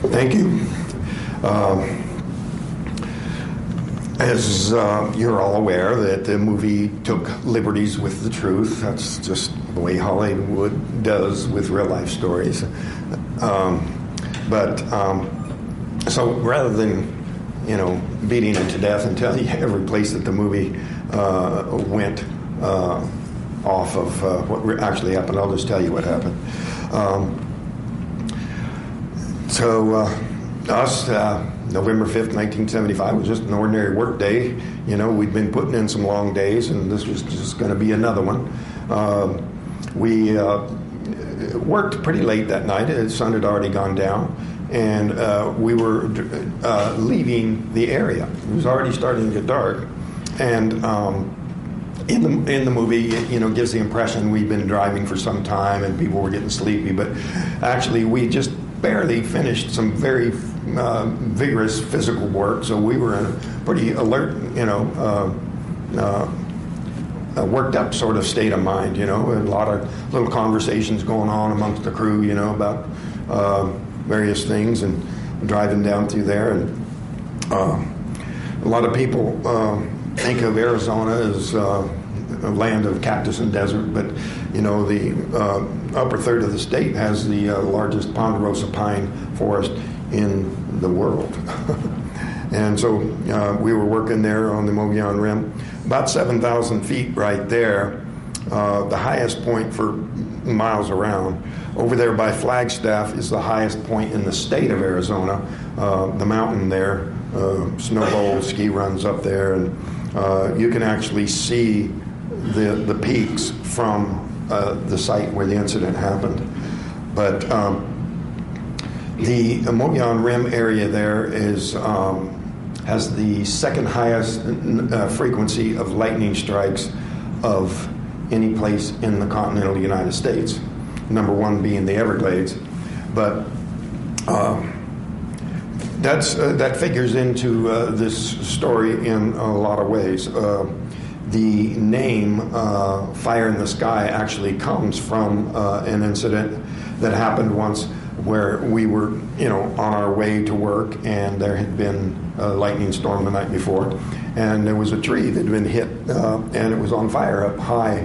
Thank you. As you're all aware, that the movie took liberties with the truth. That's just the way Hollywood does with real-life stories. So rather than, beating it to death and tell you every place that the movie went off of what actually happened, I'll just tell you what happened. November 5th, 1975 was just an ordinary work day. We'd been putting in some long days, and this was just going to be another one. We worked pretty late that night. The sun had already gone down, and we were leaving the area. It was already starting to get dark, and in the movie, it gives the impression we'd been driving for some time and people were getting sleepy, but actually we just barely finished some very vigorous physical work, so we were in a pretty alert, worked up sort of state of mind, a lot of little conversations going on amongst the crew, about various things, and driving down through there, and a lot of people think of Arizona as a land of cactus and desert, but the upper third of the state has the largest ponderosa pine forest in the world. And so we were working there on the Mogollon Rim, about 7,000 feet right there, the highest point for miles around. Over there by Flagstaff is the highest point in the state of Arizona, the mountain there, snow bowl, ski runs up there, and you can actually see the peaks from the site where the incident happened. But the Mogollon Rim area there has the second highest frequency of lightning strikes of any place in the continental United States. Number one being the Everglades. But that figures into this story in a lot of ways. The name Fire in the Sky actually comes from an incident that happened once where we were, on our way to work, and there had been a lightning storm the night before, and there was a tree that had been hit, and it was on fire up high,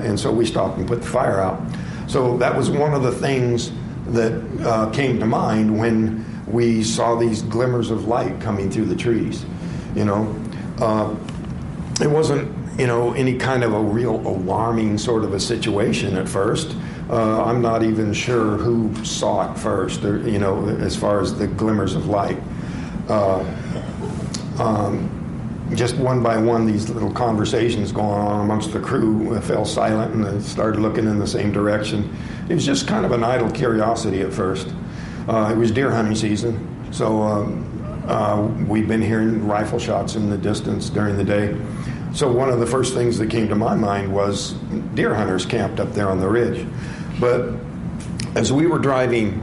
and so we stopped and put the fire out. So that was one of the things that came to mind when we saw these glimmers of light coming through the trees. It wasn't, any kind of a real alarming sort of a situation at first. I'm not even sure who saw it first, or, as far as the glimmers of light. Just one by one, these little conversations going on amongst the crew fell silent, and they started looking in the same direction. It was just kind of an idle curiosity at first. It was deer hunting season, so we'd been hearing rifle shots in the distance during the day. So one of the first things that came to my mind was deer hunters camped up there on the ridge. But as we were driving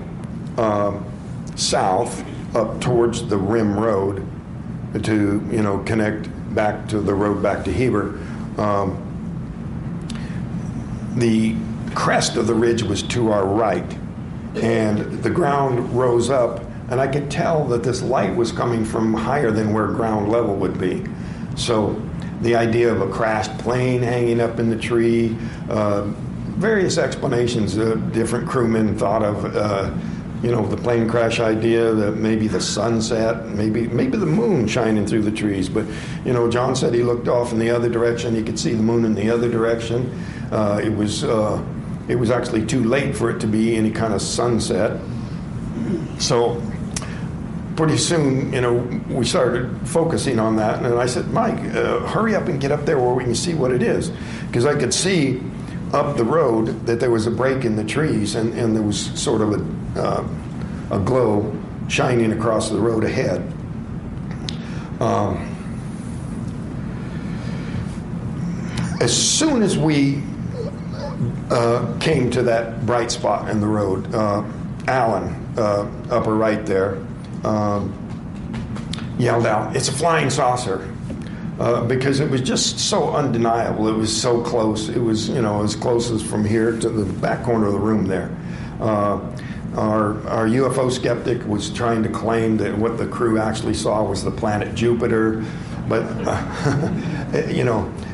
south up towards the Rim Road to, connect back to the road back to Heber, the crest of the ridge was to our right, and the ground rose up, and I could tell that this light was coming from higher than where ground level would be. So the idea of a crashed plane hanging up in the tree, various explanations different crewmen thought of, the plane crash idea, that maybe the sunset, maybe the moon shining through the trees. But, John said he looked off in the other direction. He could see the moon in the other direction. It was actually too late for it to be any kind of sunset. So pretty soon, we started focusing on that. And I said, Mike, hurry up and get up there where we can see what it is. Because I could see up the road that there was a break in the trees, and there was sort of a glow shining across the road ahead. As soon as we came to that bright spot in the road, Alan, upper right there, yelled out, "It's a flying saucer," because it was just so undeniable. It was so close. It was, as close as from here to the back corner of the room there. Our UFO skeptic was trying to claim that what the crew actually saw was the planet Jupiter, but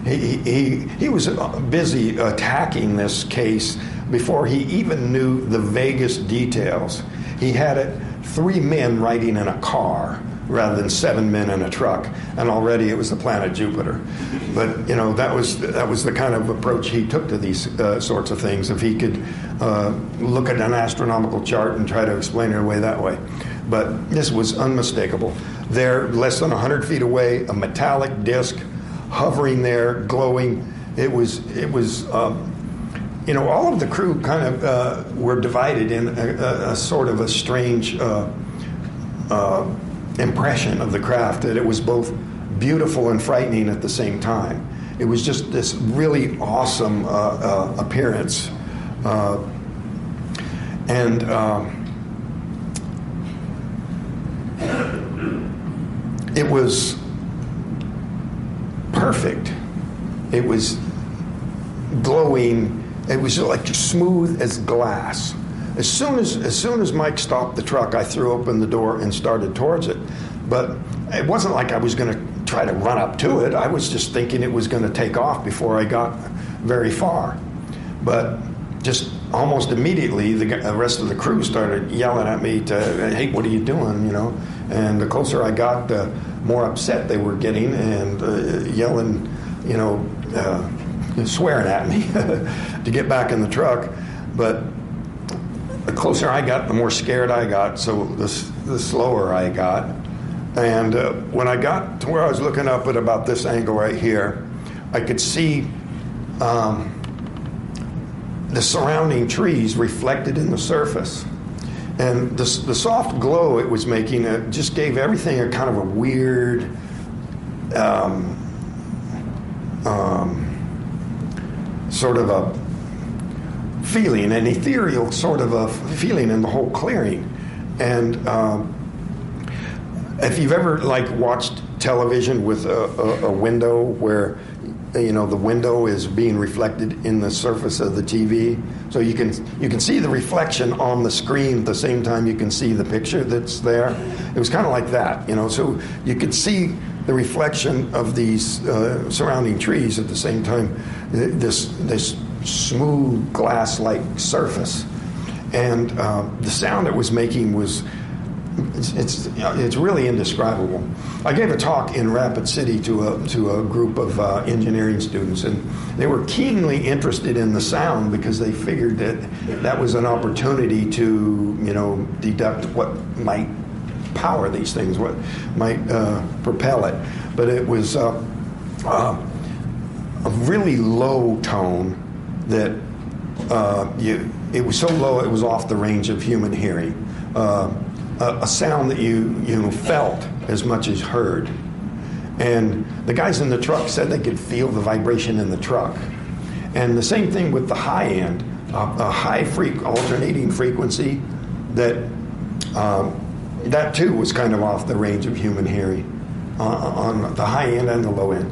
he was busy attacking this case before he even knew the vaguest details. He had it 3 men riding in a car rather than 7 men in a truck, and already it was the planet Jupiter. But that was the kind of approach he took to these sorts of things. If he could look at an astronomical chart and try to explain it away that way. But this was unmistakable. There, less than 100 feet away, a metallic disc hovering there, glowing. It was. All of the crew kind of were divided in a sort of a strange impression of the craft, that it was both beautiful and frightening at the same time. It was just this really awesome appearance. It was perfect. It was glowing. It was like smooth as glass. As soon as Mike stopped the truck, I threw open the door and started towards it. But it wasn't like I was going to try to run up to it. I was just thinking it was going to take off before I got very far. But just almost immediately, the rest of the crew started yelling at me hey, what are you doing, And the closer I got, the more upset they were getting and yelling, swearing at me to get back in the truck. But the closer I got, the more scared I got, so the slower I got. And when I got to where I was looking up at about this angle right here, I could see the surrounding trees reflected in the surface. And the soft glow it was making just gave everything a kind of a weird sort of a feeling, an ethereal sort of a feeling in the whole clearing. And if you've ever watched television with a window where the window is being reflected in the surface of the TV, so you can see the reflection on the screen at the same time you can see the picture that's there. It was kind of like that, so you could see the reflection of these surrounding trees at the same time, this smooth glass-like surface. And the sound it was making was, it's really indescribable. I gave a talk in Rapid City to a group of engineering students, and they were keenly interested in the sound because they figured that was an opportunity to, deduct what might power these things, what might propel it. But it was a really low tone that it was so low it was off the range of human hearing. A sound that you felt as much as heard. And the guys in the truck said they could feel the vibration in the truck. And the same thing with the high end, a high alternating frequency that too was kind of off the range of human hearing on the high end and the low end.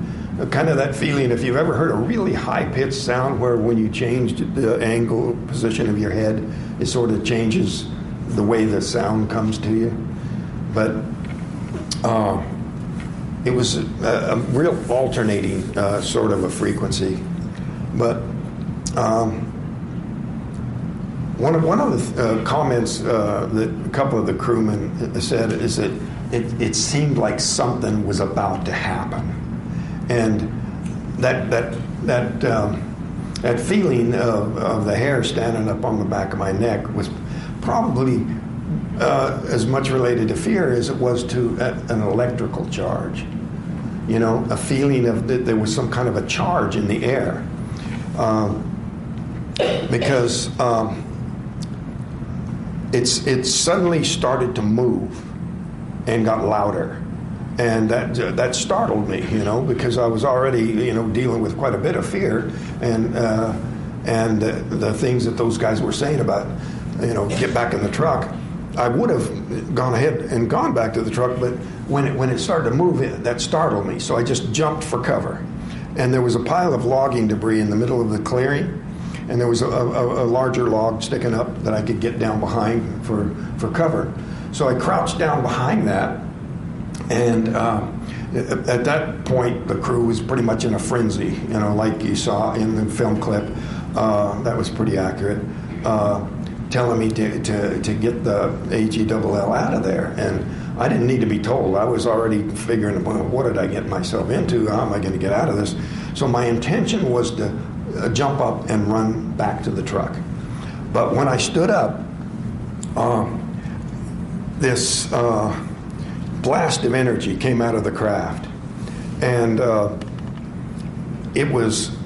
Kind of that feeling, if you've ever heard a really high-pitched sound where when you changed the angle, position of your head, it sort of changes the way the sound comes to you. But it was a real alternating sort of a frequency. But one of the comments that a couple of the crewmen said is that it seemed like something was about to happen. And that feeling of the hair standing up on the back of my neck was probably as much related to fear as it was to an electrical charge. A feeling of that there was some kind of a charge in the air. Because it suddenly started to move and got louder. And that startled me, because I was already, dealing with quite a bit of fear, and the things that those guys were saying about, get back in the truck. I would have gone ahead and gone back to the truck, but when it started to move, that startled me. So I just jumped for cover, and there was a pile of logging debris in the middle of the clearing, and there was a larger log sticking up that I could get down behind for cover. So I crouched down behind that, and at that point the crew was pretty much in a frenzy, like you saw in the film clip. That was pretty accurate, telling me to get the HELL out of there. And I didn't need to be told. I was already figuring, well, what did I get myself into? How am I going to get out of this? So my intention was to jump up and run back to the truck. But when I stood up, this blast of energy came out of the craft, and it was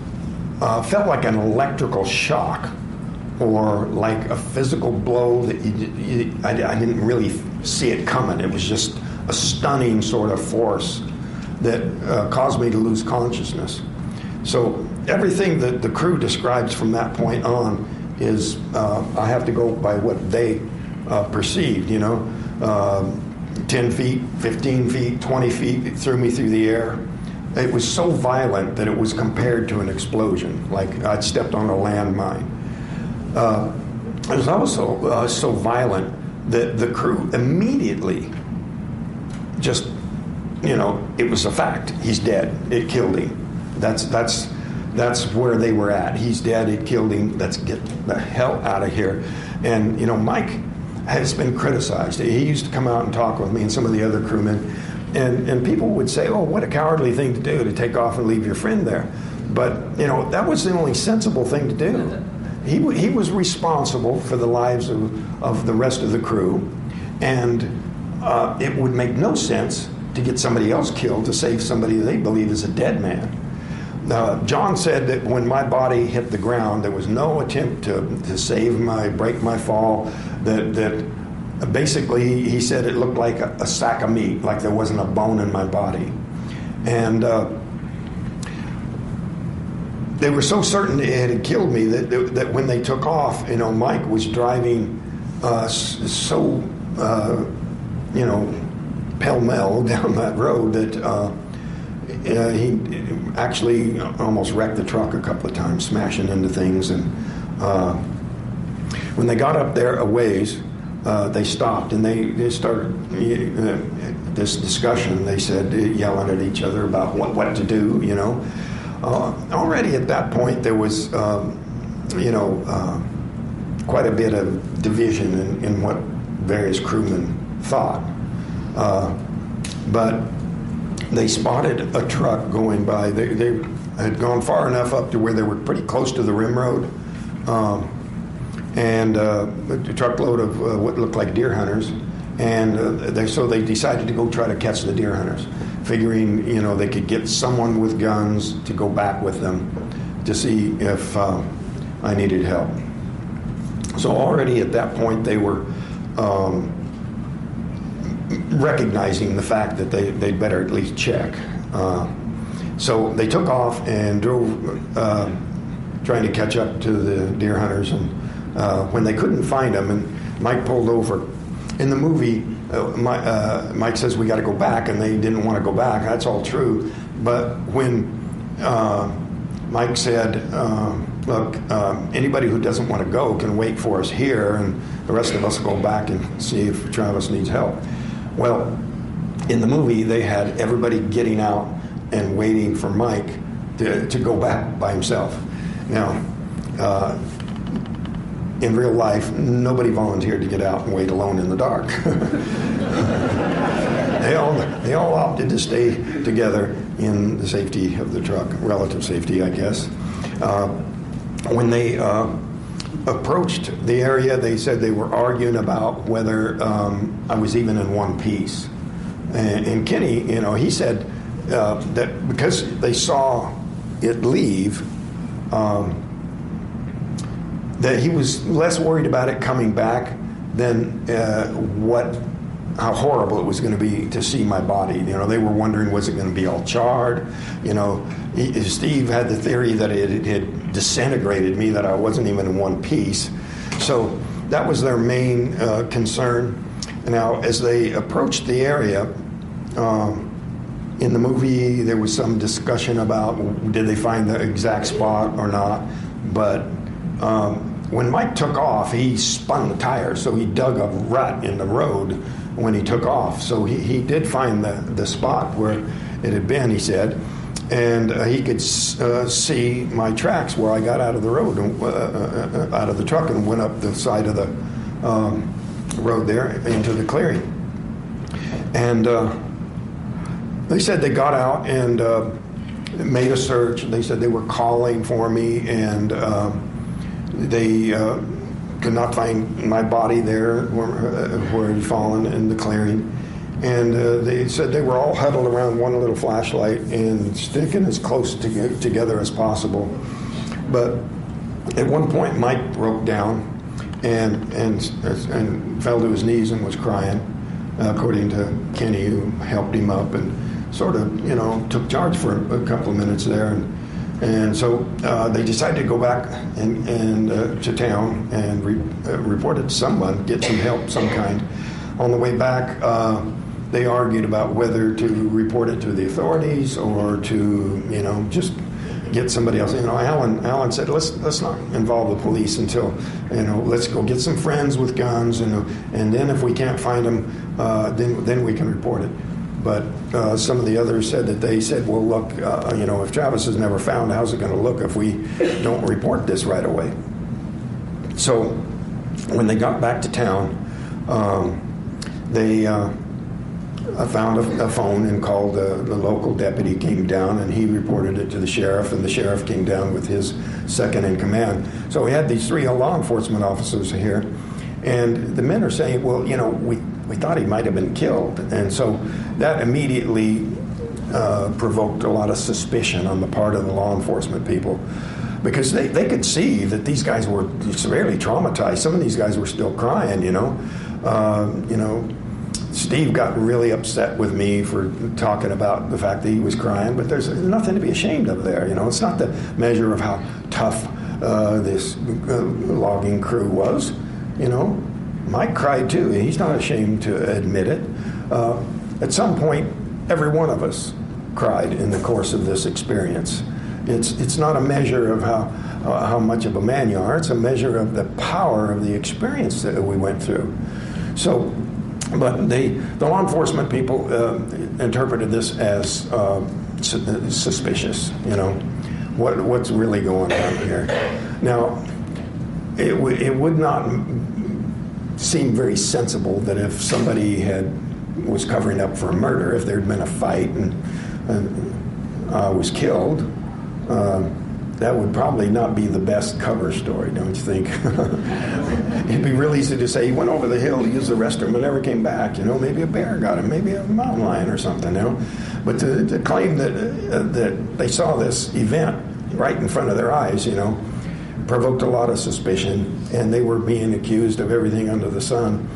felt like an electrical shock, or like a physical blow that I didn't really see it coming. It was just a stunning sort of force that caused me to lose consciousness. So everything that the crew describes from that point on is, I have to go by what they perceived, 10 feet, 15 feet, 20 feet, it threw me through the air. It was so violent that it was compared to an explosion, like I'd stepped on a landmine. It was also so violent that the crew immediately just, it was a fact. He's dead. It killed him. That's where they were at. He's dead. It killed him. Let's get the hell out of here. And Mike has been criticized. He used to come out and talk with me and some of the other crewmen, and people would say, "Oh, what a cowardly thing to do, to take off and leave your friend there." But that was the only sensible thing to do. He was responsible for the lives of the rest of the crew, and it would make no sense to get somebody else killed to save somebody they believe is a dead man. John said that when my body hit the ground, there was no attempt to break my fall. That basically, he said it looked like a sack of meat, like there wasn't a bone in my body. And they were so certain it had killed me that when they took off, Mike was driving so pell-mell down that road that he actually almost wrecked the truck a couple of times, smashing into things. And when they got up there a ways, they stopped and they started this discussion. They said, yelling at each other about what to do, Already at that point there was, quite a bit of division in what various crewmen thought. But they spotted a truck going by. They had gone far enough up to where they were pretty close to the rim road, and a truckload of what looked like deer hunters. And so they decided to go try to catch the deer hunters, figuring they could get someone with guns to go back with them to see if I needed help. So already at that point they were recognizing the fact that they'd better at least check. So they took off and drove, trying to catch up to the deer hunters. And when they couldn't find them, and Mike pulled over. In the movie, Mike says we got to go back, and they didn't want to go back. That's all true. But when Mike said, look, anybody who doesn't want to go can wait for us here, and the rest of us will go back and see if Travis needs help. Well, in the movie, they had everybody getting out and waiting for Mike to go back by himself. Now, in real life, nobody volunteered to get out and wait alone in the dark. They all opted to stay together in the safety of the truck, relative safety, I guess. When they approached the area, they said they were arguing about whether I was even in one piece. And Kenny, he said that because they saw it leave, that he was less worried about it coming back than how horrible it was going to be to see my body. They were wondering, was it going to be all charred? Steve had the theory that it had disintegrated me, that I wasn't even in one piece. So that was their main concern. Now, as they approached the area, in the movie there was some discussion about did they find the exact spot or not, but when Mike took off, he spun the tire, so he dug a rut in the road when he took off. So he did find the spot where it had been, he said, and he could see my tracks where I got out of the road, out of the truck, and went up the side of the road there into the clearing. And they said they got out and made a search. They said they were calling for me, and they could not find my body there where it had fallen in the clearing. And they said they were all huddled around one little flashlight and sticking as close together as possible. But at one point, Mike broke down and fell to his knees and was crying, according to Kenny, who helped him up and sort of, took charge for a couple of minutes there. And so they decided to go back and to town and report it to someone, get some help, some kind. On the way back, they argued about whether to report it to the authorities or to, just get somebody else. Alan said, let's not involve the police until, let's go get some friends with guns, and then if we can't find them, then we can report it. But some of the others said that they said, well, look, if Travis is never found, how's it going to look if we don't report this right away? So when they got back to town, they found a phone and called the local deputy, came down, and he reported it to the sheriff, and the sheriff came down with his second in command. So we had these three law enforcement officers here, and the men are saying, well, we thought he might have been killed. And so that immediately provoked a lot of suspicion on the part of the law enforcement people, because they could see that these guys were severely traumatized. Some of these guys were still crying, Steve got really upset with me for talking about the fact that he was crying, but there's nothing to be ashamed of there. It's not the measure of how tough this logging crew was. Mike cried too. He's not ashamed to admit it. At some point, every one of us cried in the course of this experience. It's not a measure of how much of a man you are. It's a measure of the power of the experience that we went through. So, but the law enforcement people interpreted this as suspicious. What's really going on here? Now, it would not seem very sensible that if somebody was covering up for a murder, if there had been a fight and was killed, that would probably not be the best cover story, don't you think? It'd be real easy to say he went over the hill to use the restroom and never came back. Maybe a bear got him, maybe a mountain lion or something. But to claim that they saw this event right in front of their eyes, provoked a lot of suspicion, and they were being accused of everything under the sun.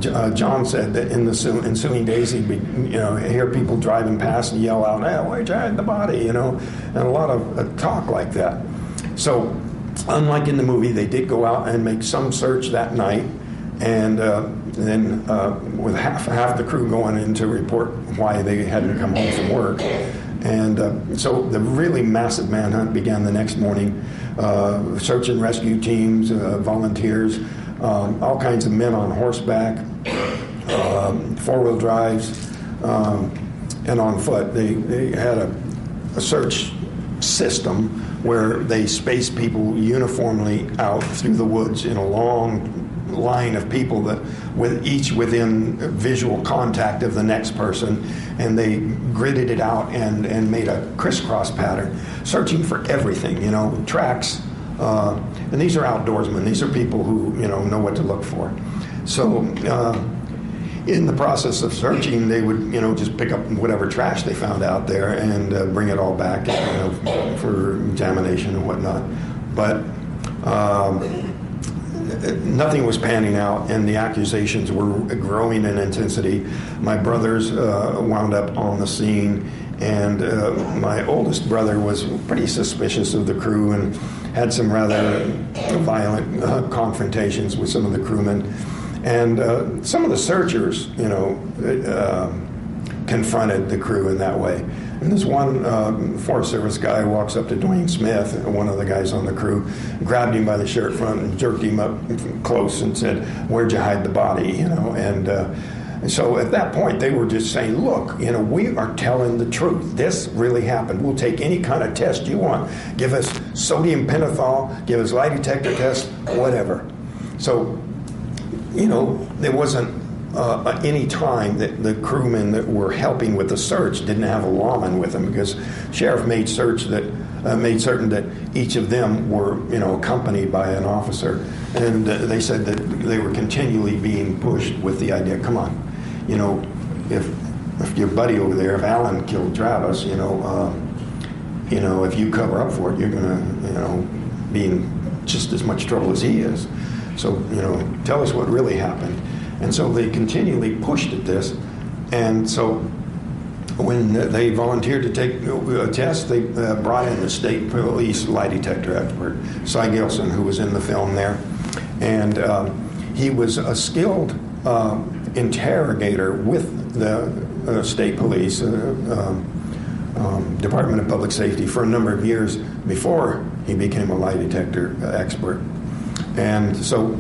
John said that in the ensuing days he'd hear people driving past and yell out, "Hey, where'd you hide the body?" And a lot of talk like that. So, unlike in the movie, they did go out and make some search that night, and then with half the crew going in to report why they hadn't come home from work. And so the really massive manhunt began the next morning. Search and rescue teams, volunteers, all kinds of men on horseback, four-wheel drives, and on foot. They had a search system where they spaced people uniformly out through the woods in a long line of people that each within visual contact of the next person, and they gridded it out and made a crisscross pattern, searching for everything, tracks. And these are outdoorsmen. These are people who, know what to look for. So in the process of searching, they would, just pick up whatever trash they found out there and bring it all back, for examination and whatnot. But nothing was panning out, and the accusations were growing in intensity. My brothers wound up on the scene, and my oldest brother was pretty suspicious of the crew and had some rather violent confrontations with some of the crewmen. And some of the searchers, confronted the crew in that way. And this one Forest Service guy walks up to Dwayne Smith, one of the guys on the crew, grabbed him by the shirt front and jerked him up close and said, "Where'd you hide the body?" And so at that point, they were just saying, "Look, we are telling the truth. This really happened. We'll take any kind of test you want. Give us sodium pentothal, give us lie detector tests, whatever." So, there wasn't any time that the crewmen that were helping with the search didn't have a lawman with them, because sheriff made certain that each of them were accompanied by an officer, and they said that they were continually being pushed with the idea, come on, if your buddy over there, if Alan killed Travis, if you cover up for it, you're gonna be in just as much trouble as he is. So tell us what really happened. And so they continually pushed at this. And so when they volunteered to take a test, they brought in the state police lie detector expert, Cy Gilson, who was in the film there. And he was a skilled interrogator with the state police, Department of Public Safety, for a number of years before he became a lie detector expert. And so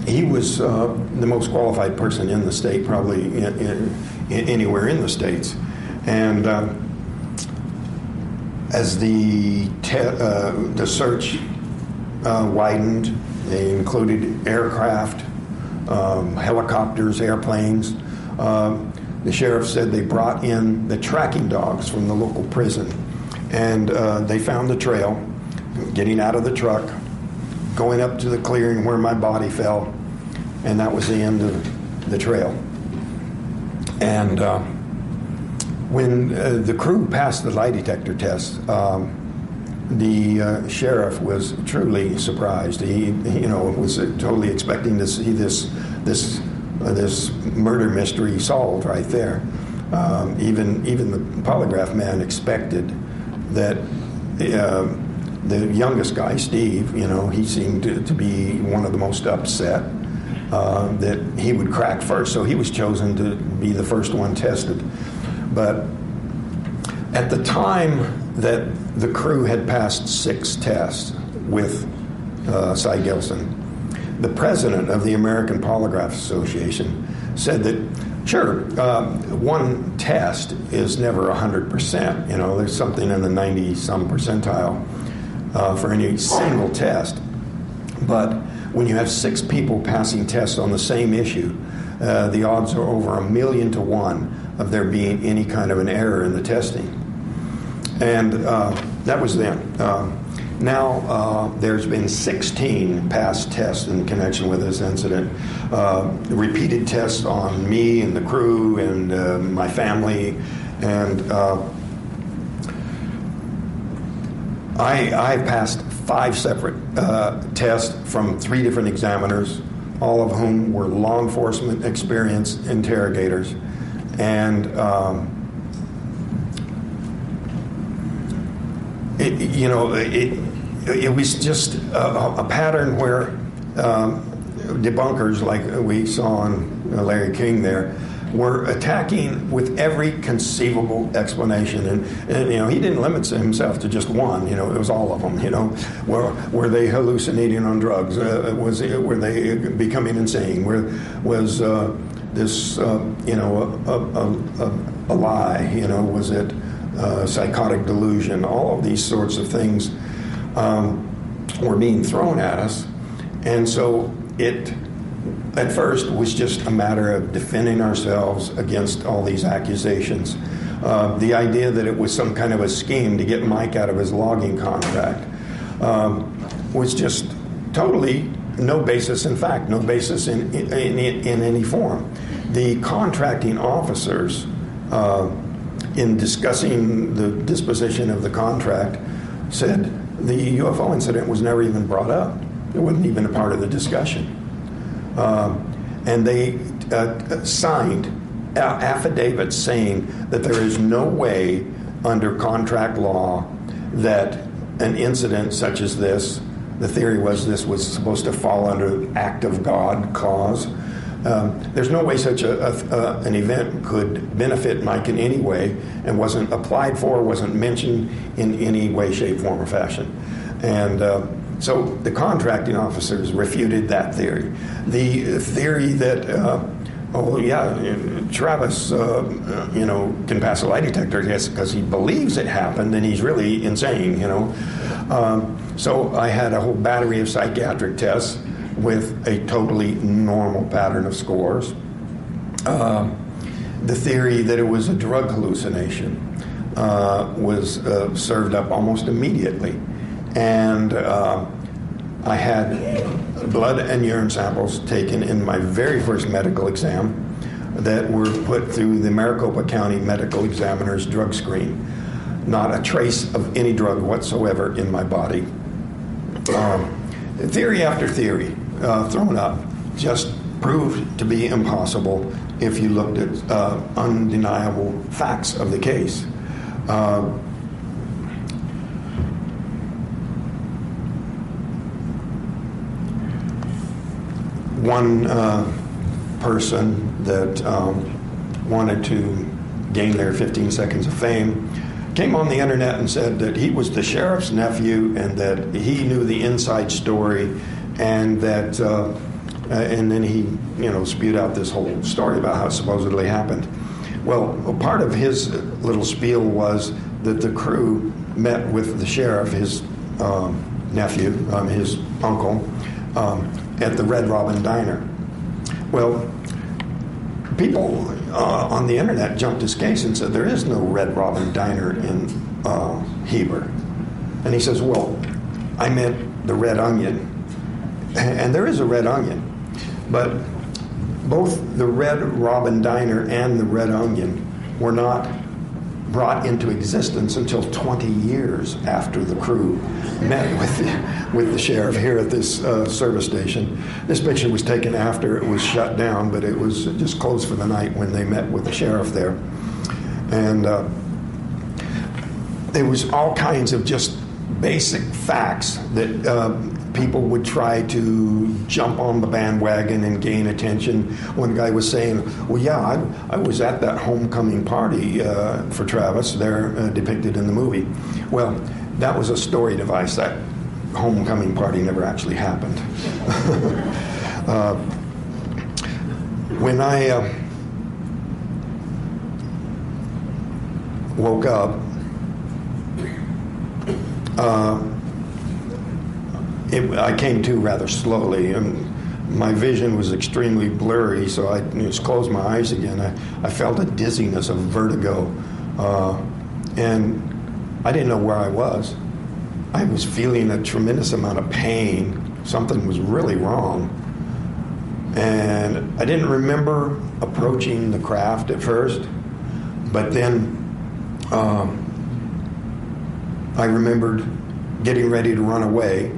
he was the most qualified person in the state, probably anywhere in the States. And as the search widened, they included aircraft, helicopters, airplanes. The sheriff said they brought in the tracking dogs from the local prison, and they found the trail, getting out of the truck, going up to the clearing where my body fell, and that was the end of the trail. And when the crew passed the lie detector test, the sheriff was truly surprised. He was totally expecting to see this murder mystery solved right there. Even the polygraph man expected that the youngest guy, Steve, he seemed to be one of the most upset that he would crack first. So he was chosen to be the first one tested. But at the time that the crew had passed 6 tests with Cy Gilson, the president of the American Polygraph Association said that, sure, one test is never 100%. There's something in the 90-some percentile for any single test. But when you have 6 people passing tests on the same issue, the odds are over 1,000,000 to 1 of there being any kind of an error in the testing. And that was then. Now there's been 16 past tests in connection with this incident. Repeated tests on me and the crew and my family. And I passed 5 separate tests from 3 different examiners, all of whom were law enforcement experienced interrogators. And it was just a pattern where debunkers, like we saw on Larry King there, were attacking with every conceivable explanation. And he didn't limit himself to just one. It was all of them. Were they hallucinating on drugs? Were they becoming insane? Was this a lie? Was it psychotic delusion? All of these sorts of things were being thrown at us. And so it, at first, was just a matter of defending ourselves against all these accusations. The idea that it was some kind of a scheme to get Mike out of his logging contract was just totally no basis in fact, no basis in any form. The contracting officers, in discussing the disposition of the contract, said the UFO incident was never even brought up. It wasn't even a part of the discussion. And they signed affidavits saying that there is no way under contract law that an incident such as this, the theory was this was supposed to fall under act of God clause, There's no way such an event could benefit Mike in any way, and wasn't applied for, wasn't mentioned in any way, shape, form, or fashion. And so the contracting officers refuted that theory. The theory that, Travis, can pass a lie detector test because he believes it happened, and he's really insane, So I had a whole battery of psychiatric tests with a totally normal pattern of scores. The theory that it was a drug hallucination was served up almost immediately. And I had blood and urine samples taken in my very first medical exam that were put through the Maricopa County Medical Examiner's drug screen. Not a trace of any drug whatsoever in my body. Theory after theory thrown up just proved to be impossible if you looked at undeniable facts of the case. One person that wanted to gain their 15 seconds of fame came on the internet and said that he was the sheriff's nephew and that he knew the inside story, and that and then he spewed out this whole story about how it supposedly happened. Well, part of his little spiel was that the crew met with the sheriff, his nephew, his uncle, at the Red Robin Diner. Well, people on the internet jumped his case and said there is no Red Robin Diner in Heber. And he says, well, I meant the Red Onion. And there is a Red Onion. But both the Red Robin Diner and the Red Onion were not brought into existence until 20 years after the crew met with the sheriff here at this service station. This picture was taken after it was shut down, but it was just closed for the night when they met with the sheriff there. And there was all kinds of just basic facts that people would try to jump on the bandwagon and gain attention. One guy was saying, well, yeah, I was at that homecoming party for Travis there depicted in the movie. Well, that was a story device. That homecoming party never actually happened. When I woke up, I came to rather slowly, and my vision was extremely blurry, so I just closed my eyes again. I felt a dizziness, a vertigo, and I didn't know where I was. I was feeling a tremendous amount of pain. Something was really wrong. And I didn't remember approaching the craft at first, but then I remembered getting ready to run away.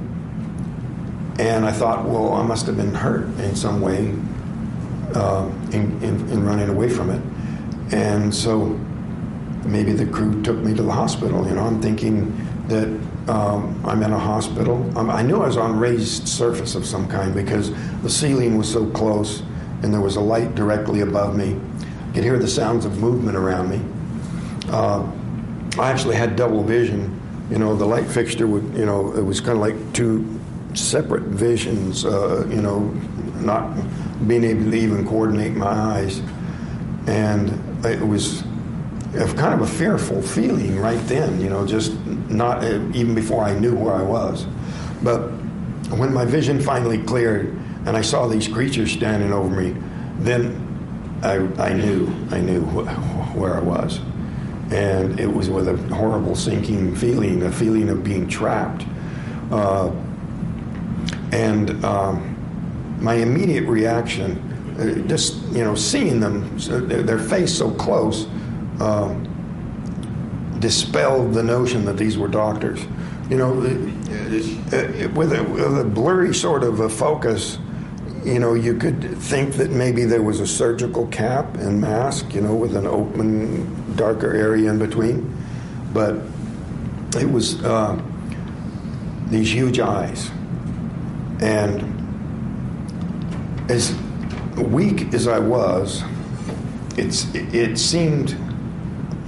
And I thought, well, I must have been hurt in some way in running away from it. And so maybe the crew took me to the hospital. I'm thinking that I'm in a hospital. I knew I was on raised surface of some kind because the ceiling was so close and there was a light directly above me. I could hear the sounds of movement around me. I actually had double vision. The light fixture would, it was kind of like two separate visions, not being able to even coordinate my eyes. And it was kind of a fearful feeling right then, just not even before I knew where I was. But when my vision finally cleared and I saw these creatures standing over me, then I knew where I was. And it was with a horrible sinking feeling, a feeling of being trapped. And my immediate reaction, just seeing them, their face so close, dispelled the notion that these were doctors. With a blurry sort of a focus, you could think that maybe there was a surgical cap and mask, with an open, darker area in between. But it was these huge eyes. And as weak as I was, it seemed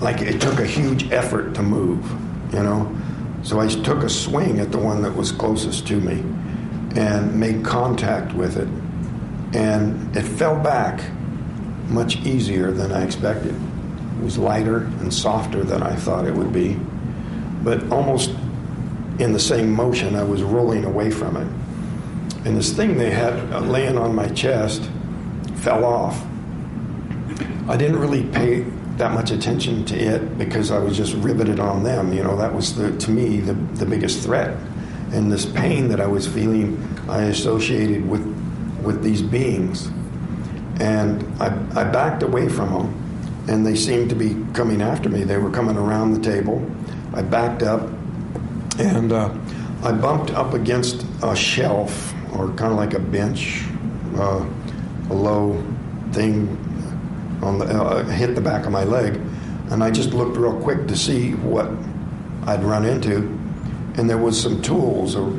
like it took a huge effort to move, you know. So I took a swing at the one that was closest to me and made contact with it. And it fell back much easier than I expected. It was lighter and softer than I thought it would be. But almost in the same motion, I was rolling away from it. And this thing they had laying on my chest fell off. I didn't really pay that much attention to it because I was just riveted on them. You know, that was, to me, the biggest threat. And this pain that I was feeling, I associated with these beings. And I backed away from them, and they seemed to be coming after me. They were coming around the table. I backed up, and I bumped up against a shelf, or kind of like a bench, a low thing on the hit the back of my leg, and I just looked real quick to see what I'd run into, and there was some tools or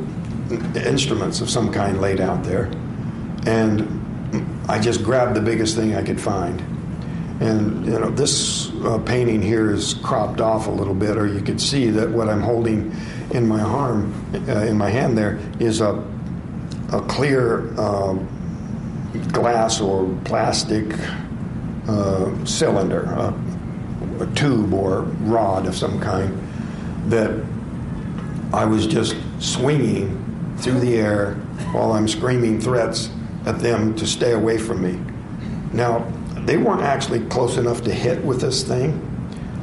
instruments of some kind laid out there, and I just grabbed the biggest thing I could find. And you know, this painting here is cropped off a little bit, or you could see that what I'm holding in my arm, in my hand there, is a clear glass or plastic cylinder, a tube or rod of some kind, that I was just swinging through the air while I'm screaming threats at them to stay away from me. Now, they weren't actually close enough to hit with this thing,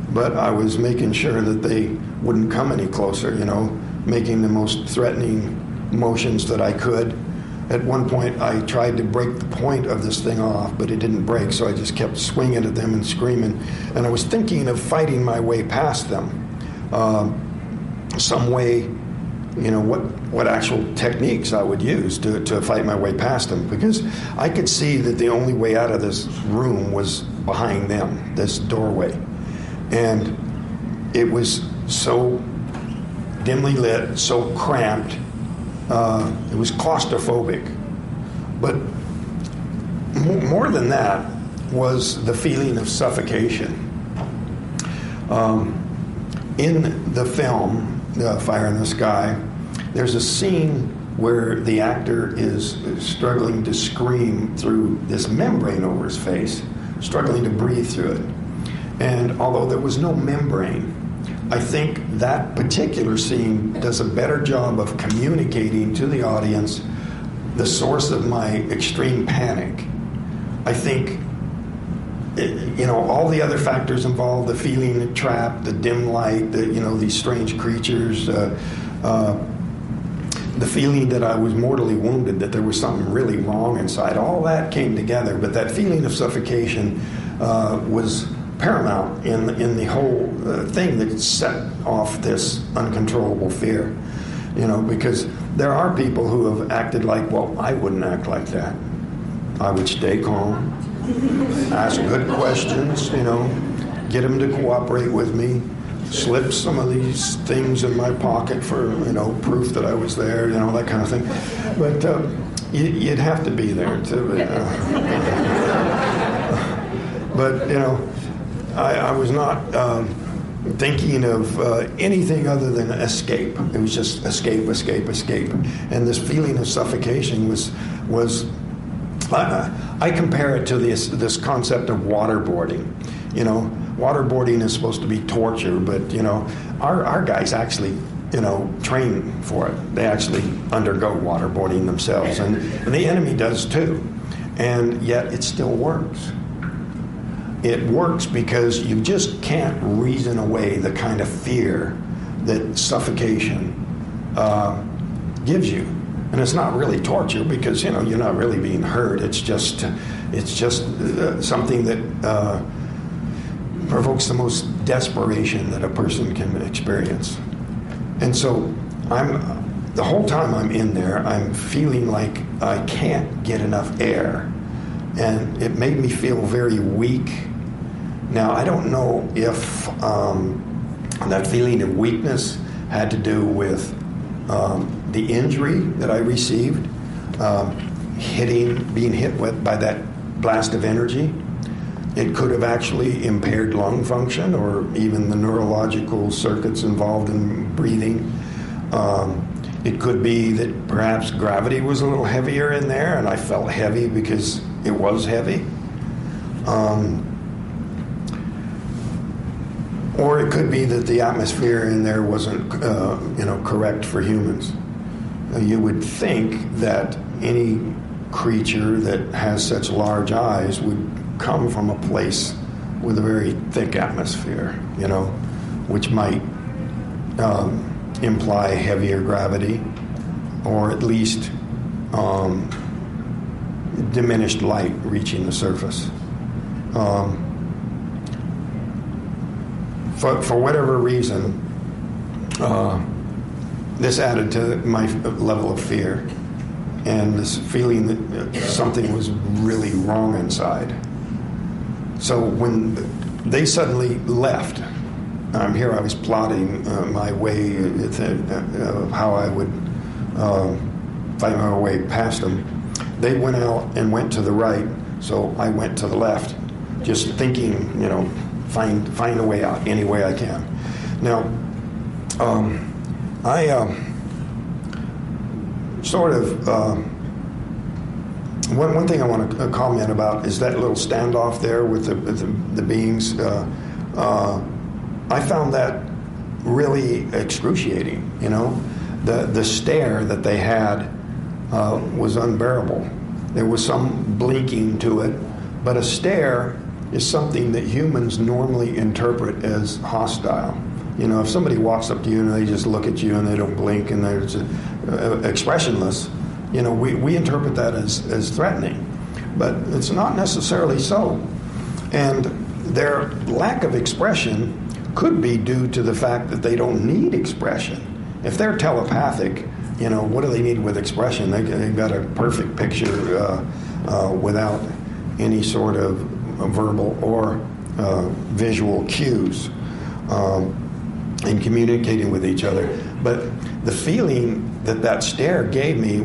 but I was making sure that they wouldn't come any closer, you know, making the most threatening motions that I could. At one point, I tried to break the point of this thing off, but it didn't break, so I just kept swinging at them and screaming. And I was thinking of fighting my way past them, some way, you know, what actual techniques I would use to fight my way past them, because I could see that the only way out of this room was behind them, this doorway. And it was so dimly lit, so cramped, it was claustrophobic. But more than that was the feeling of suffocation. In the film, Fire in the Sky, there's a scene where the actor is struggling to scream through this membrane over his face, struggling to breathe through it. And although there was no membrane, I think that particular scene does a better job of communicating to the audience the source of my extreme panic. I think, you know, all the other factors involved, the feeling trapped, the dim light, these strange creatures, the feeling that I was mortally wounded, that there was something really wrong inside, all that came together. But that feeling of suffocation was paramount in the whole thing that set off this uncontrollable fear. You know, because there are people who have acted like, well, I wouldn't act like that. I would stay calm, ask good questions, you know, get them to cooperate with me, slip some of these things in my pocket for, you know, proof that I was there, you know, that kind of thing. But you'd have to be there to. But, you know, I was not thinking of anything other than escape. It was just escape, escape, escape. And this feeling of suffocation was I compare it to this concept of waterboarding. You know, waterboarding is supposed to be torture, but, you know, our guys actually, you know, train for it. They actually undergo waterboarding themselves, and the enemy does too. And yet it still works. It works because you just can't reason away the kind of fear that suffocation gives you. And it's not really torture because, you know, you're not really being hurt. It's just something that provokes the most desperation that a person can experience. And so the whole time I'm in there, I'm feeling like I can't get enough air. And it made me feel very weak. Now, I don't know if that feeling of weakness had to do with the injury that I received, being hit by that blast of energy. It could have actually impaired lung function or even the neurological circuits involved in breathing. It could be that perhaps gravity was a little heavier in there, and I felt heavy because it was heavy. Or it could be that the atmosphere in there wasn't, correct for humans. You would think that any creature that has such large eyes would come from a place with a very thick atmosphere, which might imply heavier gravity, or at least diminished light reaching the surface. For whatever reason, this added to my level of fear and this feeling that something was really wrong inside. So when they suddenly left, here I was plotting my way, how I would find my way past them. They went out and went to the right, so I went to the left, just thinking, find a way out any way I can. Now, one thing I want to comment about is that little standoff there with the beings. I found that really excruciating. The stare that they had was unbearable. There was some blinking to it, but a stare is something that humans normally interpret as hostile. If somebody walks up to you and they just look at you and they don't blink and they're just, expressionless, we interpret that as threatening. But it's not necessarily so. And their lack of expression could be due to the fact that they don't need expression. If they're telepathic, what do they need with expression? They've got a perfect picture without any sort of verbal or visual cues in communicating with each other. But the feeling that stare gave me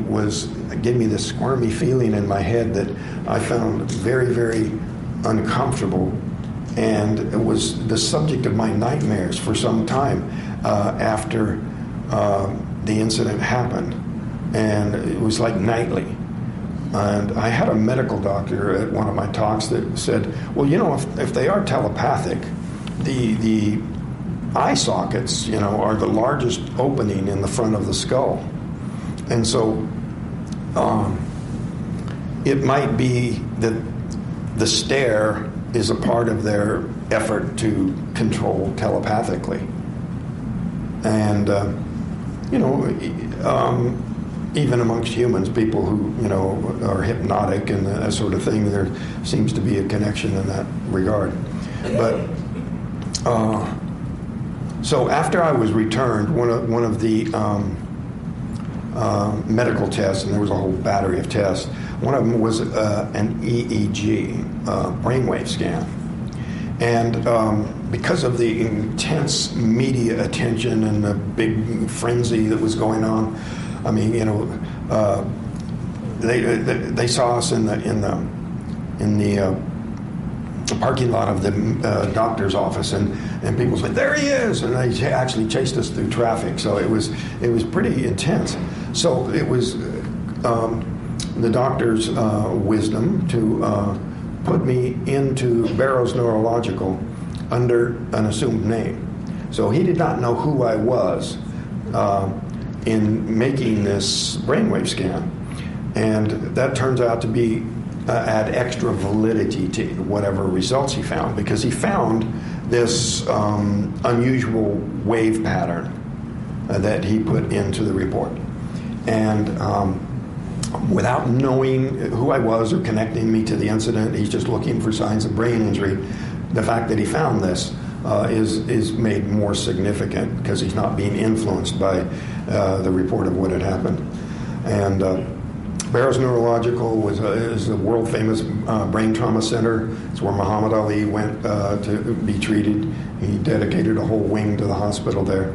this squirmy feeling in my head that I found very, very uncomfortable, and it was the subject of my nightmares for some time after the incident happened, and it was like nightly. And I had a medical doctor at one of my talks that said, well, if they are telepathic, the eye sockets, are the largest opening in the front of the skull. And so it might be that the stare is a part of their effort to control telepathically. And, even amongst humans, people who, are hypnotic and that sort of thing, there seems to be a connection in that regard. But, so after I was returned, one of the medical tests, and there was a whole battery of tests, one of them was an EEG, brainwave scan. And because of the intense media attention and the big frenzy that was going on, I mean, they saw us in the parking lot of the doctor's office, and people said, "There he is!" And they actually chased us through traffic. So it was pretty intense. So it was the doctor's wisdom to put me into Barrows Neurological under an assumed name. So he did not know who I was in making this brainwave scan, and that turns out to be add extra validity to whatever results he found, because he found this unusual wave pattern that he put into the report. And without knowing who I was or connecting me to the incident, he's just looking for signs of brain injury. The fact that he found this is made more significant because he's not being influenced by the report of what had happened. And Barrows Neurological is a world-famous brain trauma center. It's where Muhammad Ali went to be treated. He dedicated a whole wing to the hospital there.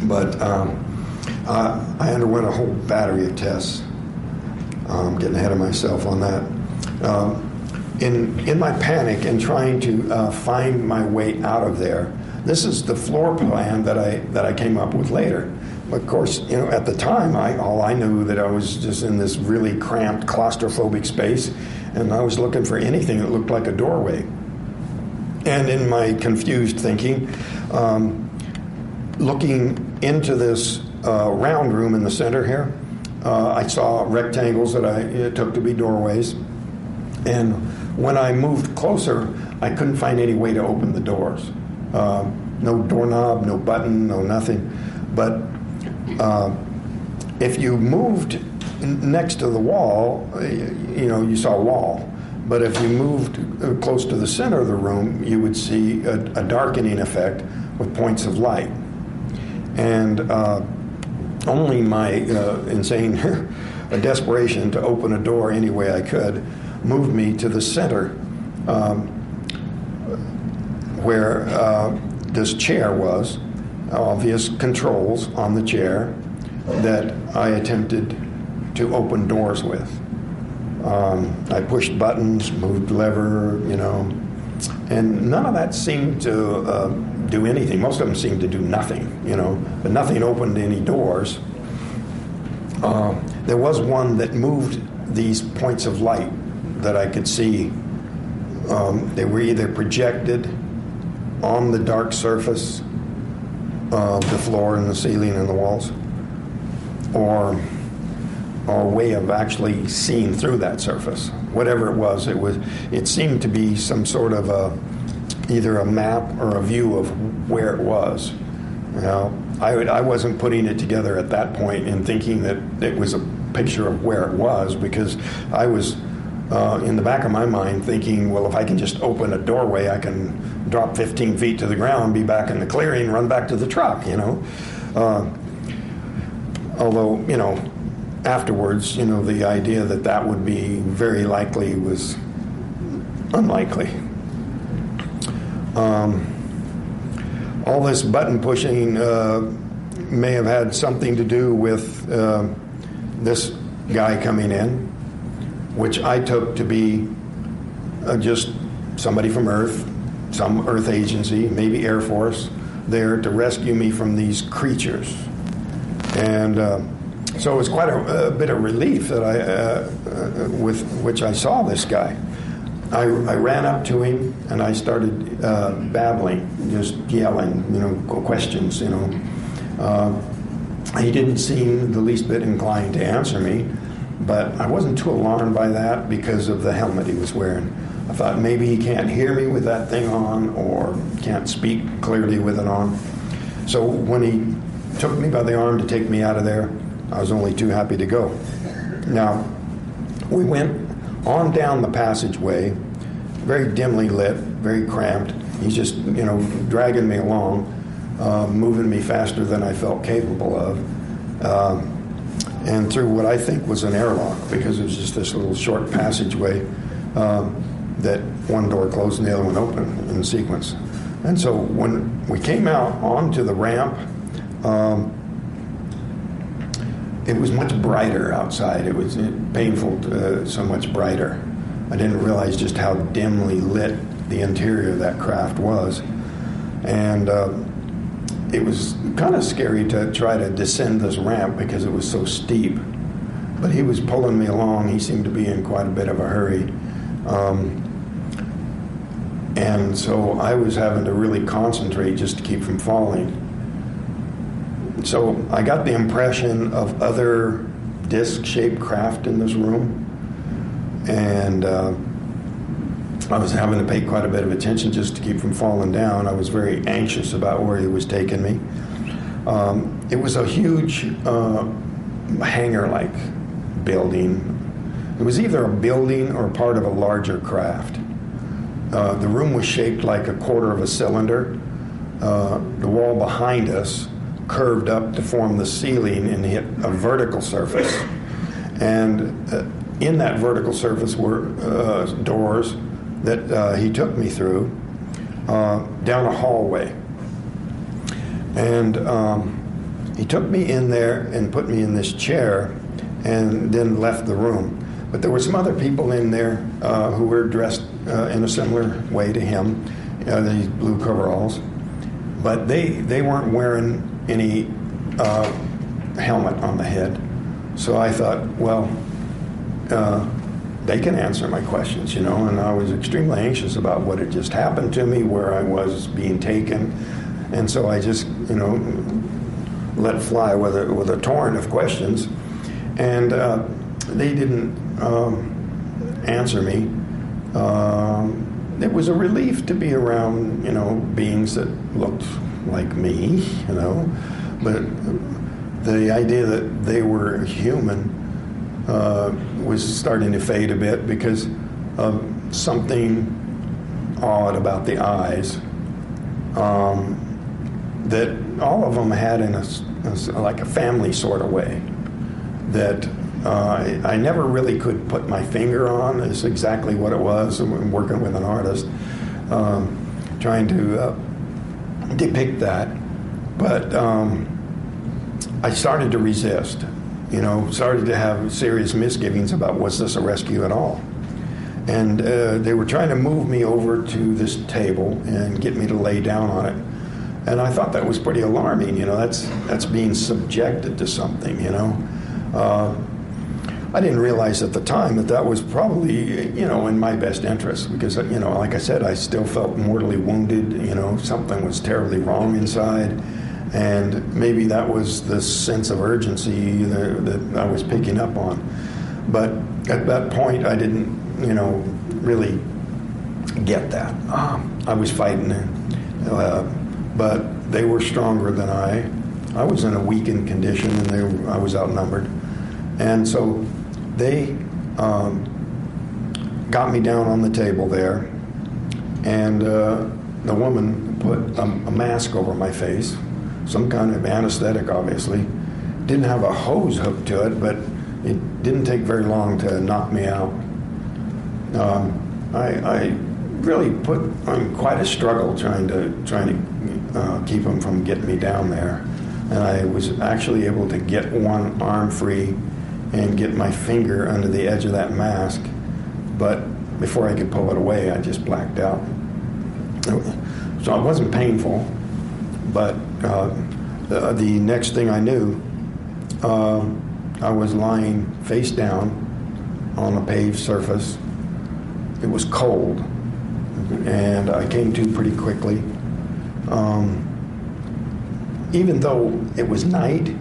But I underwent a whole battery of tests. I'm getting ahead of myself on that. In my panic and trying to find my way out of there, this is the floor plan that I came up with later. Of course, at the time, all I knew that I was just in this really cramped, claustrophobic space, and I was looking for anything that looked like a doorway. And in my confused thinking, looking into this round room in the center here, I saw rectangles that I took to be doorways. And when I moved closer, I couldn't find any way to open the doors. No doorknob, no button, no nothing. But if you moved next to the wall, you saw a wall. But if you moved close to the center of the room, you would see a darkening effect with points of light. And only my insane desperation to open a door any way I could moved me to the center where this chair was, obvious controls on the chair that I attempted to open doors with. I pushed buttons, moved lever, and none of that seemed to do anything. Most of them seemed to do nothing, but nothing opened any doors. There was one that moved these points of light that I could see. They were either projected on the dark surface of the floor and the ceiling and the walls, or a way of actually seeing through that surface. Whatever it seemed to be some sort of either a map or a view of where it was. I wasn't putting it together at that point and thinking that it was a picture of where it was, because I was in the back of my mind thinking, well, if I can just open a doorway, I can drop 15 feet to the ground, be back in the clearing, run back to the truck, Although, afterwards, the idea that would be very likely was unlikely. All this button pushing may have had something to do with this guy coming in, which I took to be just somebody from Earth, some Earth agency, maybe Air Force, there to rescue me from these creatures. And so it was quite a bit of relief that with which I saw this guy. I ran up to him and I started babbling, just yelling, questions, He didn't seem the least bit inclined to answer me, but I wasn't too alarmed by that because of the helmet he was wearing. I thought maybe he can't hear me with that thing on, or can't speak clearly with it on. So when he took me by the arm to take me out of there, I was only too happy to go. Now, we went on down the passageway, very dimly lit, very cramped. He's just, dragging me along, moving me faster than I felt capable of, and through what I think was an airlock, because it was just this little short passageway that one door closed and the other one opened in sequence. And so when we came out onto the ramp, it was much brighter outside. It was painful, so much brighter. I didn't realize just how dimly lit the interior of that craft was. And it was kind of scary to try to descend this ramp because it was so steep. But he was pulling me along. He seemed to be in quite a bit of a hurry. And so I was having to really concentrate just to keep from falling. So I got the impression of other disc-shaped craft in this room, and I was having to pay quite a bit of attention just to keep from falling down. I was very anxious about where he was taking me. It was a huge hangar-like building. It was either a building or part of a larger craft. The room was shaped like a quarter of a cylinder. The wall behind us curved up to form the ceiling and hit a vertical surface. And in that vertical surface were doors that he took me through down a hallway. And he took me in there and put me in this chair and then left the room. But there were some other people in there who were dressed in a similar way to him, these blue coveralls. But they weren't wearing any helmet on the head. So I thought, well, they can answer my questions, you know, and I was extremely anxious about what had just happened to me, where I was being taken. And so I just, you know, let fly with a torrent of questions. And they didn't answer me. It was a relief to be around, you know, beings that looked like me, you know, but the idea that they were human was starting to fade a bit because of something odd about the eyes that all of them had in like a family sort of way that I never really could put my finger on. Is exactly what it was. I'm working with an artist trying to depict that, but I started to resist. You know, started to have serious misgivings about, was this a rescue at all? And they were trying to move me over to this table and get me to lay down on it. And I thought that was pretty alarming. You know, that's being subjected to something, you know. I didn't realize at the time that was probably, you know, in my best interest because, you know, like I said, I still felt mortally wounded. You know, something was terribly wrong inside. And maybe that was the sense of urgency that I was picking up on. But at that point, I didn't, you know, really get that. I was fighting, but they were stronger than I. I was in a weakened condition, and I was outnumbered. And so they got me down on the table there, and the woman put a mask over my face, some kind of anesthetic, obviously. Didn't have a hose hooked to it, but it didn't take very long to knock me out. I really put on quite a struggle trying to keep them from getting me down there, and I was actually able to get one arm free and get my finger under the edge of that mask, but before I could pull it away, I just blacked out. So it wasn't painful, but the next thing I knew, I was lying face down on a paved surface. It was cold, and I came to pretty quickly. Even though it was night,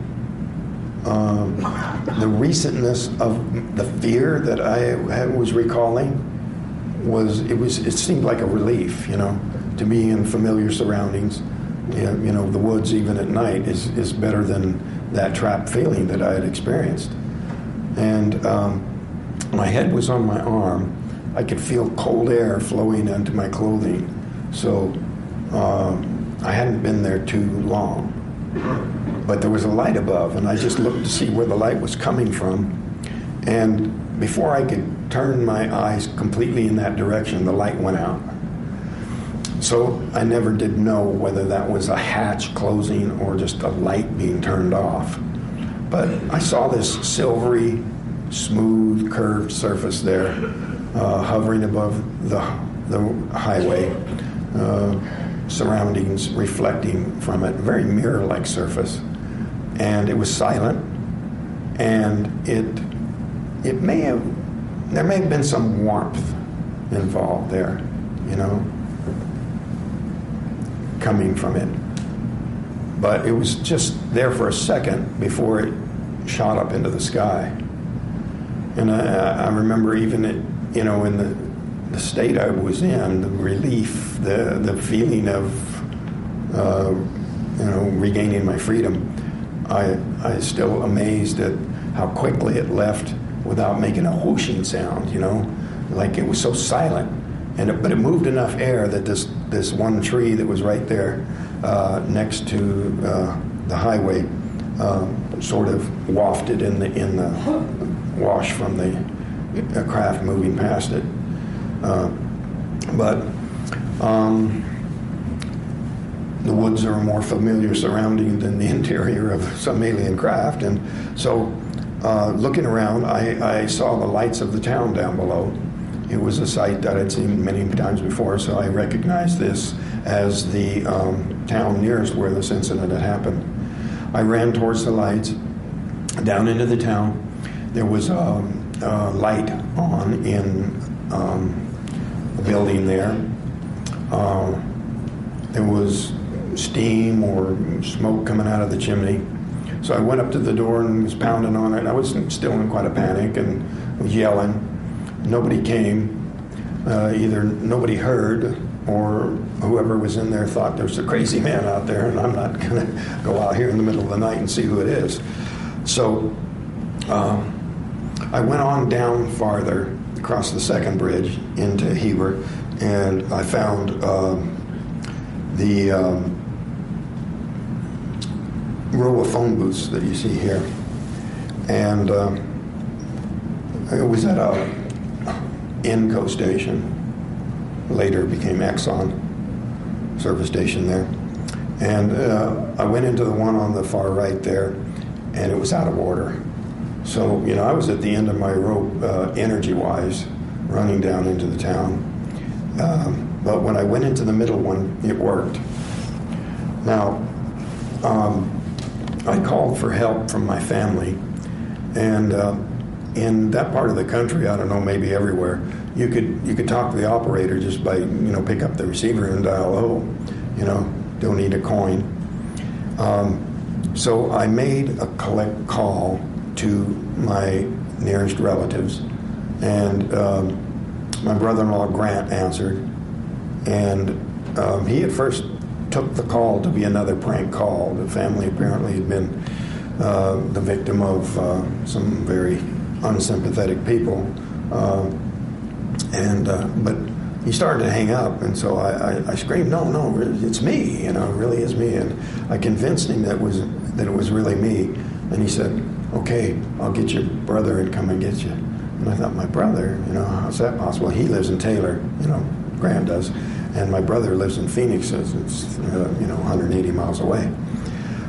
the recentness of the fear that I was recalling it seemed like a relief, you know, to be in familiar surroundings. You know, the woods even at night is better than that trapped feeling that I had experienced. And my head was on my arm. I could feel cold air flowing into my clothing. So I hadn't been there too long. But there was a light above, and I just looked to see where the light was coming from. And before I could turn my eyes completely in that direction, the light went out. So I never did know whether that was a hatch closing or just a light being turned off. But I saw this silvery, smooth, curved surface there, hovering above the highway, surroundings reflecting from it, very mirror-like surface. And it was silent, and there may have been some warmth involved there, you know, coming from it. But it was just there for a second before it shot up into the sky. And I remember even you know, in the state I was in, the relief, the feeling of you know, regaining my freedom. I was still amazed at how quickly it left without making a whooshing sound, you know, like it was so silent. But it moved enough air that this one tree that was right there next to the highway sort of wafted in the wash from the craft moving past it. But the woods are a more familiar surrounding than the interior of some alien craft, and so looking around, I saw the lights of the town down below. It was a sight that I'd seen many times before, so I recognized this as the town nearest where this incident had happened. I ran towards the lights, down into the town. There was a light on in a building there. There was steam or smoke coming out of the chimney. So I went up to the door and was pounding on it. I was still in quite a panic and was yelling. Nobody came. Either nobody heard or whoever was in there thought there's a crazy man out there and I'm not going to go out here in the middle of the night and see who it is. So I went on down farther across the second bridge into Heber, and I found the row of phone booths that you see here. And it was at a Inco station, later became Exxon service station there. And I went into the one on the far right there, and it was out of order. So, I was at the end of my rope, energy-wise, running down into the town. But when I went into the middle one, it worked. Now, I called for help from my family, and in that part of the country, I don't know, maybe everywhere, you could talk to the operator just by pick up the receiver and dial don't need a coin. So I made a collect call to my nearest relatives, and my brother-in-law Grant answered, and he at first took the call to be another prank call. The family apparently had been the victim of some very unsympathetic people, but he started to hang up, and so I screamed, no, it's me, it really is me, and I convinced him that it was really me, and he said, okay, I'll get your brother and come and get you. And I thought, my brother, how's that possible? He lives in Taylor, Grant does, and my brother lives in Phoenix, it's 180 miles away.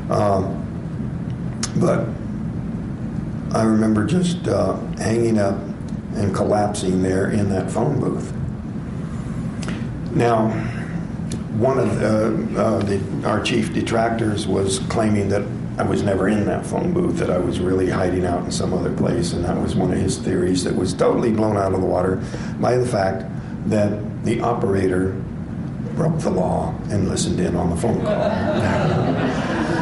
But I remember just hanging up and collapsing there in that phone booth. Now, one of our chief detractors was claiming that I was never in that phone booth, that I was really hiding out in some other place, and that was one of his theories that was totally blown out of the water by the fact that the operator broke the law and listened in on the phone call.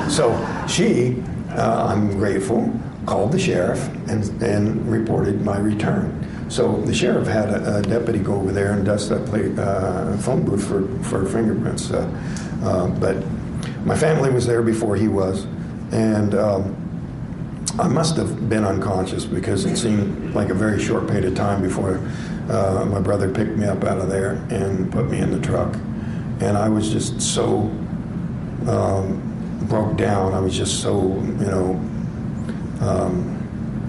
So she, I'm grateful, called the sheriff and reported my return. So the sheriff had a deputy go over there and dust that phone booth for fingerprints. But my family was there before he was, and I must have been unconscious because it seemed like a very short period of time before my brother picked me up out of there and put me in the truck. And I was just so broke down. I was just so,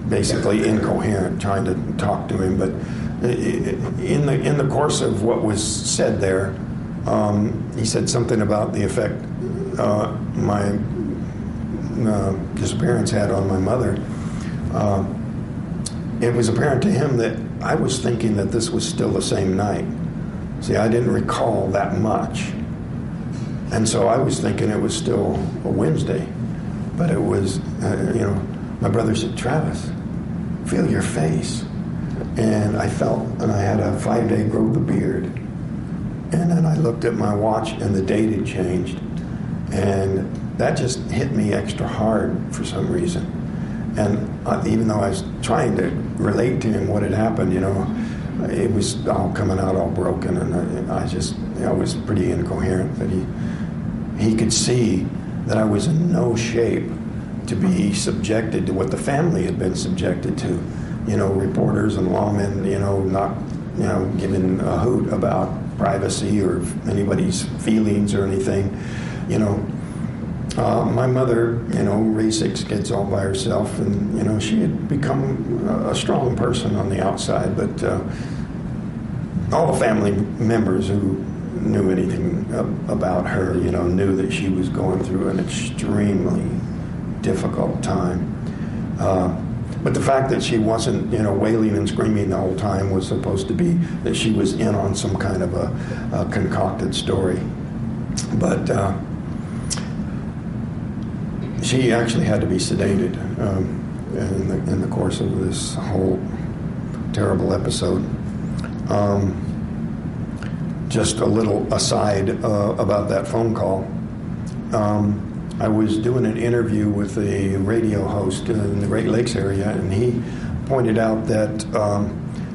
basically incoherent, trying to talk to him. But in the course of what was said there, he said something about the effect my disappearance had on my mother. It was apparent to him that I was thinking that this was still the same night. See, I didn't recall that much. And so I was thinking it was still a Wednesday. But it was, my brother said, Travis, feel your face. And I felt, and I had a 5-day growth of beard. And then I looked at my watch and the date had changed. And that just hit me extra hard for some reason. And even though I was trying to relate to him what had happened, it was all coming out all broken, and I was pretty incoherent. But he could see that I was in no shape to be subjected to what the family had been subjected to. Reporters and lawmen, not, giving a hoot about privacy or anybody's feelings or anything. My mother, raised 6 kids all by herself, and, she had become a strong person on the outside, but all the family members who knew anything about her, knew that she was going through an extremely difficult time. But the fact that she wasn't, wailing and screaming the whole time was supposed to be that she was in on some kind of a concocted story. But she actually had to be sedated in the course of this whole terrible episode. Just a little aside about that phone call. I was doing an interview with a radio host in the Great Lakes area, and he pointed out that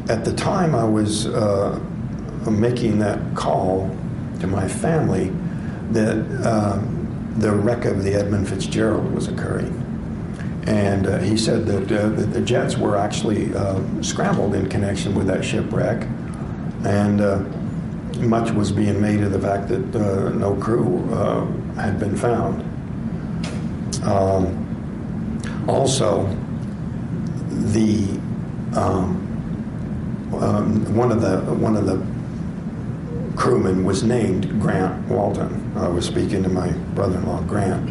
at the time I was making that call to my family, that the wreck of the Edmund Fitzgerald was occurring. And he said that the jets were actually scrambled in connection with that shipwreck, and much was being made of the fact that no crew had been found. Also, the one of the crewmen was named Grant Walton. I was speaking to my brother-in-law Grant,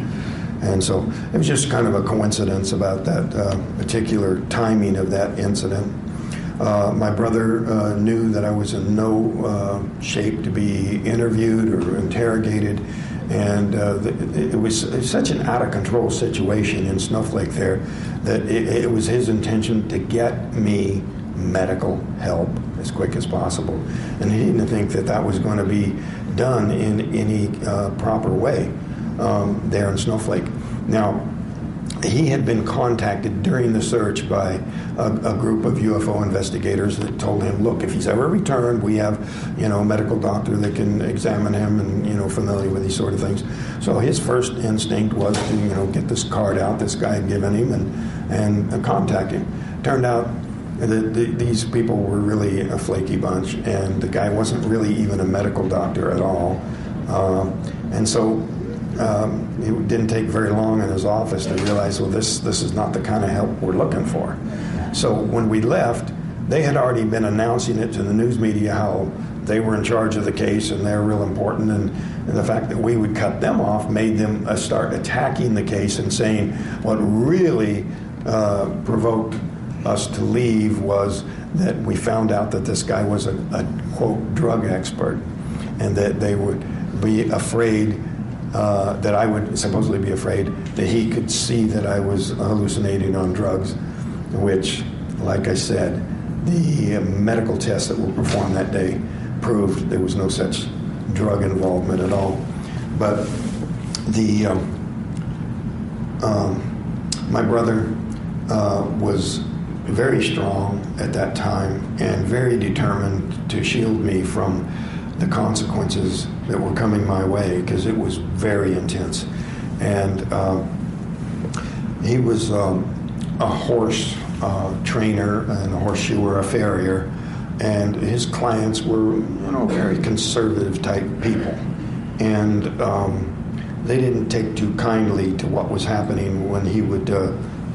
and so it was just kind of a coincidence about that particular timing of that incident. My brother knew that I was in no shape to be interviewed or interrogated. And it was such an out-of-control situation in Snowflake there that it was his intention to get me medical help as quick as possible. And he didn't think that that was going to be done in any proper way there in Snowflake. Now, he had been contacted during the search by a group of UFO investigators that told him, look, if he's ever returned, we have, a medical doctor that can examine him and, familiar with these sort of things. So his first instinct was to, get this card out this guy had given him and contact him. Turned out that these people were really a flaky bunch, and the guy wasn't really even a medical doctor at all. And so it didn't take very long in his office to realize, well, this is not the kind of help we're looking for. So when we left, they had already been announcing it to the news media how they were in charge of the case and they're real important, and the fact that we would cut them off made them start attacking the case and saying what really provoked us to leave was that we found out that this guy was a quote, drug expert, and that they would be afraid that I would supposedly be afraid that he could see that I was hallucinating on drugs, which, like I said, the medical tests that were performed that day proved there was no such drug involvement at all. But my brother was very strong at that time and very determined to shield me from the consequences that were coming my way, because it was very intense. And he was a horse trainer and a horseshoer, a farrier, and his clients were, very conservative type people. And they didn't take too kindly to what was happening when he would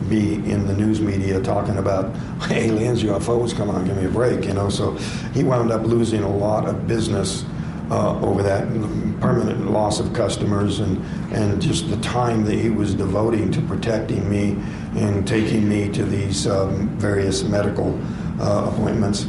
be in the news media talking about aliens, UFOs, come on, give me a break, So he wound up losing a lot of business over that, permanent loss of customers, and just the time that he was devoting to protecting me and taking me to these various medical appointments.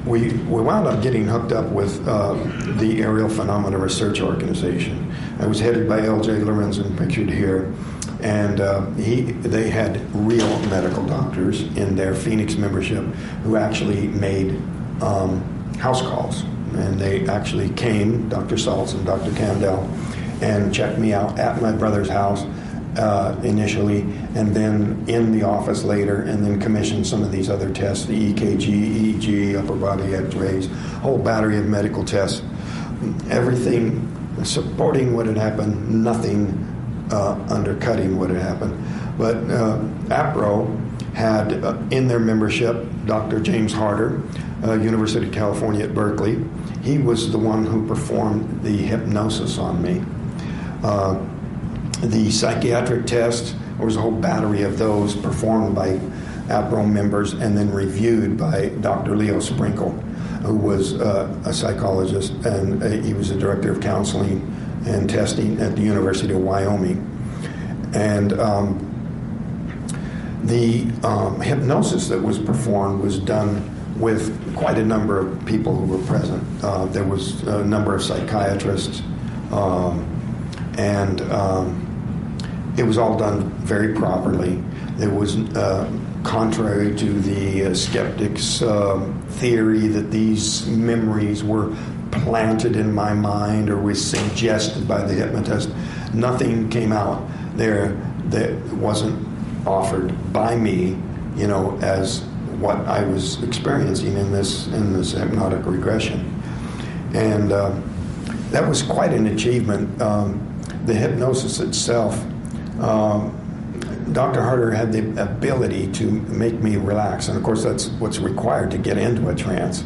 We wound up getting hooked up with the Aerial Phenomena Research Organization. I was headed by L.J. Lorenzen, pictured here. And they had real medical doctors in their Phoenix membership who actually made house calls. And they actually came, Dr. Saltz and Dr. Kandel, and checked me out at my brother's house initially, and then in the office later, and then commissioned some of these other tests, the EKG, EEG, upper body x-rays, whole battery of medical tests. Everything supporting what had happened, nothing undercutting what had happened. But APRO had in their membership Dr. James Harder, University of California at Berkeley. He was the one who performed the hypnosis on me. The psychiatric tests, there was a whole battery of those performed by APRO members and then reviewed by Dr. Leo Sprinkle, who was a psychologist, and he was the director of counseling and testing at the University of Wyoming. And The hypnosis that was performed was done with quite a number of people who were present. There was a number of psychiatrists, and it was all done very properly. It was contrary to the skeptics' theory that these memories were planted in my mind or was suggested by the hypnotist. Nothing came out there that wasn't offered by me, as what I was experiencing in this hypnotic regression. And that was quite an achievement. The hypnosis itself, Dr. Harder had the ability to make me relax, and of course that's what's required to get into a trance.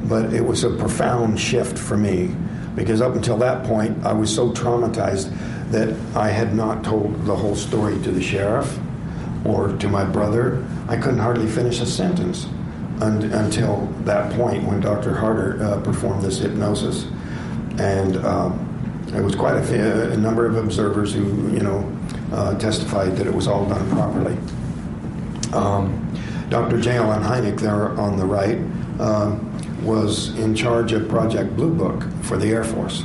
But it was a profound shift for me, because up until that point I was so traumatized that I had not told the whole story to the sheriff or to my brother. I couldn't hardly finish a sentence until that point when Dr. Harder performed this hypnosis. And there was quite a number of observers who, testified that it was all done properly. Dr. J. Allen Hynek, there on the right, was in charge of Project Blue Book for the Air Force.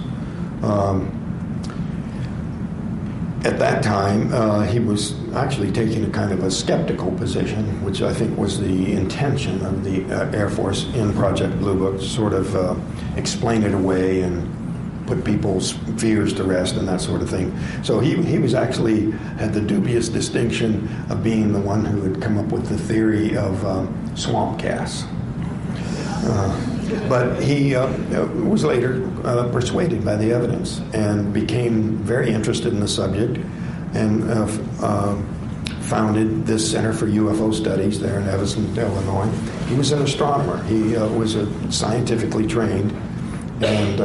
At that time, he was actually taking a kind of a skeptical position, which I think was the intention of the Air Force in Project Blue Book, to sort of explain it away and put people's fears to rest and that sort of thing. So he was actually had the dubious distinction of being the one who had come up with the theory of swamp gas. But he was later persuaded by the evidence and became very interested in the subject, and founded this Center for UFO Studies there in Evanston, Illinois. He was an astronomer. He was scientifically trained, and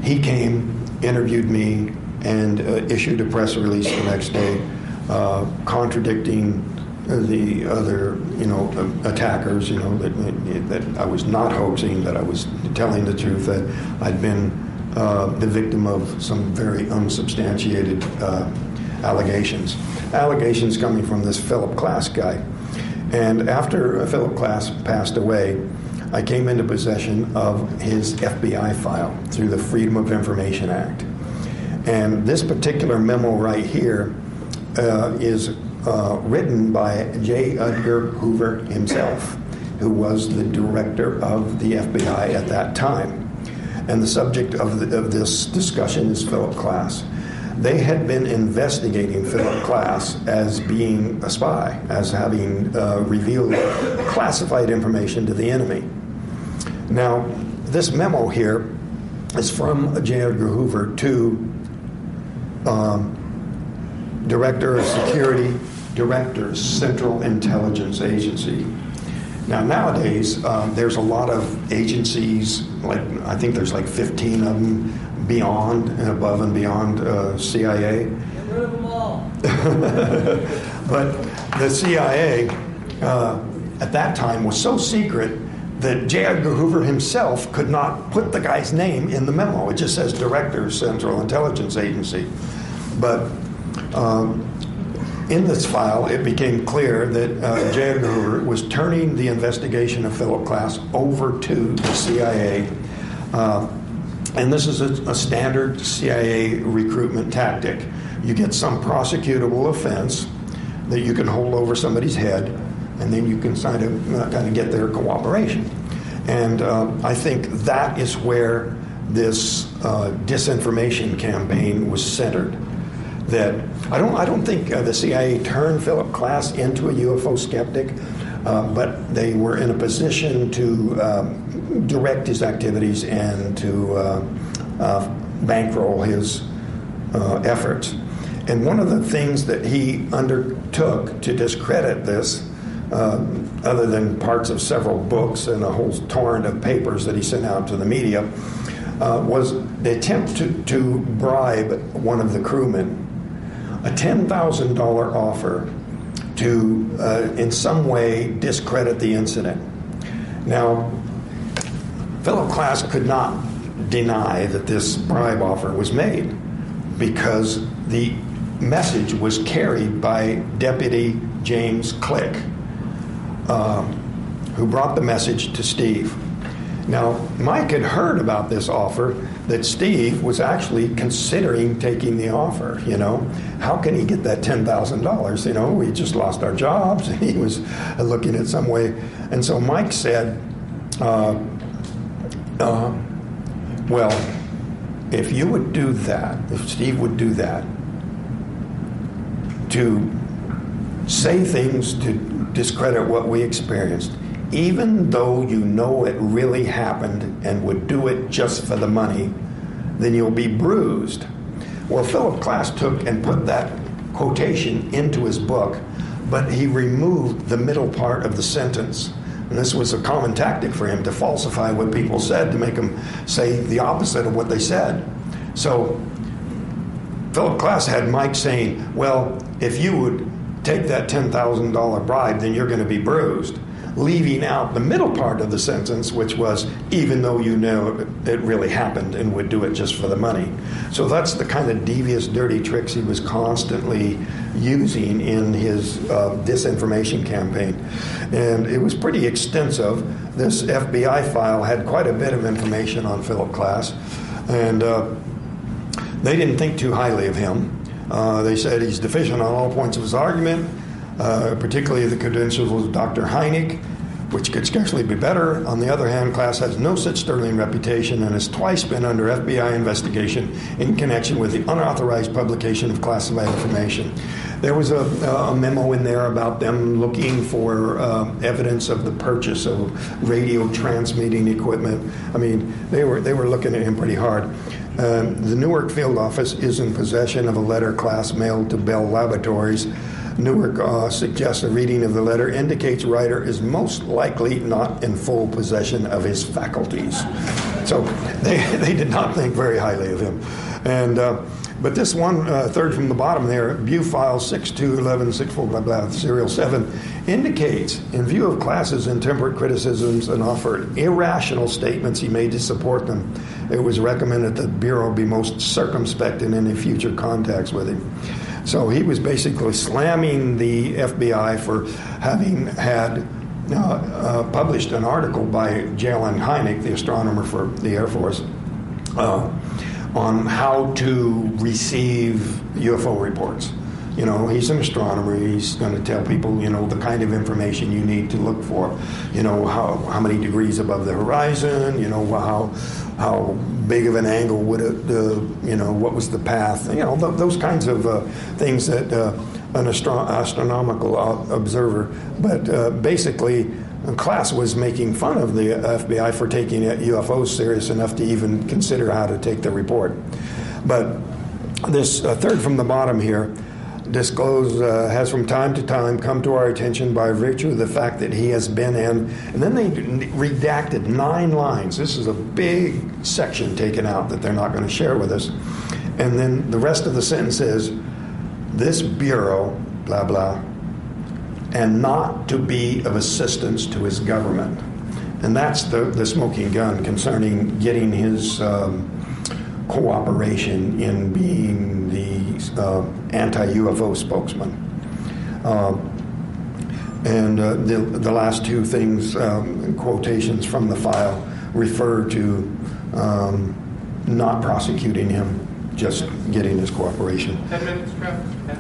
he came, interviewed me, and issued a press release the next day contradicting the other, attackers, that I was not hoaxing, that I was telling the truth, that I'd been the victim of some very unsubstantiated allegations. Allegations coming from this Philip Klass guy. And after Philip Klass passed away, I came into possession of his FBI file through the Freedom of Information Act. And this particular memo right here is written by J. Edgar Hoover himself, who was the director of the FBI at that time. And the subject of this discussion is Philip Klass. They had been investigating Philip Klass as being a spy, as having revealed classified information to the enemy. Now, this memo here is from J. Edgar Hoover to Director of Security, Directors, Central Intelligence Agency. Now, nowadays, there's a lot of agencies, I think there's 15 of them, beyond and above and beyond CIA. Get rid of them all. But the CIA at that time was so secret that J. Edgar Hoover himself could not put the guy's name in the memo. It just says Director, Central Intelligence Agency. But in this file, it became clear that J. Edgar Hoover was turning the investigation of Philip Klass over to the CIA. And this is a standard CIA recruitment tactic. You get some prosecutable offense that you can hold over somebody's head, and then you can kind of get their cooperation. And I think that is where this disinformation campaign was centered. That I don't think the CIA turned Philip Klass into a UFO skeptic, but they were in a position to direct his activities and to bankroll his efforts. And one of the things that he undertook to discredit this, other than parts of several books and a whole torrent of papers that he sent out to the media, was the attempt to bribe one of the crewmen a $10,000 offer to, in some way, discredit the incident. Now, Philip Klass could not deny that this bribe offer was made, because the message was carried by Deputy James Click, who brought the message to Steve. Now, Mike had heard about this offer, that Steve was actually considering taking the offer, you know. How can he get that $10,000? You know, we just lost our jobs, and he was looking at some way. And so Mike said, well, if you would do that, if Steve would do that, to say things to discredit what we experienced, even though you know it really happened and would do it just for the money, then you'll be bruised. Well, Philip Klass took and put that quotation into his book, but he removed the middle part of the sentence. And this was a common tactic for him, to falsify what people said, to make them say the opposite of what they said. So Philip Klass had Mike saying, well, if you would take that $10,000 bribe, then you're going to be bruised, leaving out the middle part of the sentence, which was, even though you know it really happened and would do it just for the money. So that's the kind of devious, dirty tricks he was constantly using in his disinformation campaign. And it was pretty extensive. This FBI file had quite a bit of information on Philip Klass, and they didn't think too highly of him. They said he's deficient on all points of his argument, particularly the credentials of Dr. Hynek, which could scarcely be better. On the other hand, Klass has no such sterling reputation and has twice been under FBI investigation in connection with the unauthorized publication of classified information. There was a memo in there about them looking for evidence of the purchase of radio transmitting equipment. I mean, they were looking at him pretty hard. The Newark field office is in possession of a letter Klass mailed to Bell Laboratories. Newark suggests a reading of the letter indicates writer is most likely not in full possession of his faculties. So they did not think very highly of him. And but this one, third from the bottom there, view file 621164 blah blah serial 7, indicates, in view of Klass's intemperate criticisms and offered irrational statements he made to support them, it was recommended that the Bureau be most circumspect in any future contacts with him. So he was basically slamming the FBI for having had published an article by J.L.N. Hynek, the astronomer for the Air Force, on how to receive UFO reports. You know, he's an astronomer. He's going to tell people, you know, the kind of information you need to look for. You know, how many degrees above the horizon. You know, how big of an angle would it? You know, what was the path? You know, those kinds of things that an astronomical observer. But basically, Klass was making fun of the FBI for taking UFOs serious enough to even consider how to take the report. But this third from the bottom here, has from time to time come to our attention by virtue of the fact that he has been in, and then they redacted 9 lines. This is a big section taken out that they're not going to share with us. And then the rest of the sentence is, this Bureau, blah, blah, and not to be of assistance to his government. And that's the smoking gun concerning getting his cooperation in being the anti-UFO spokesman. And the last 2 things, quotations from the file, refer to not prosecuting him, just getting his cooperation. 10 minutes, Jeff.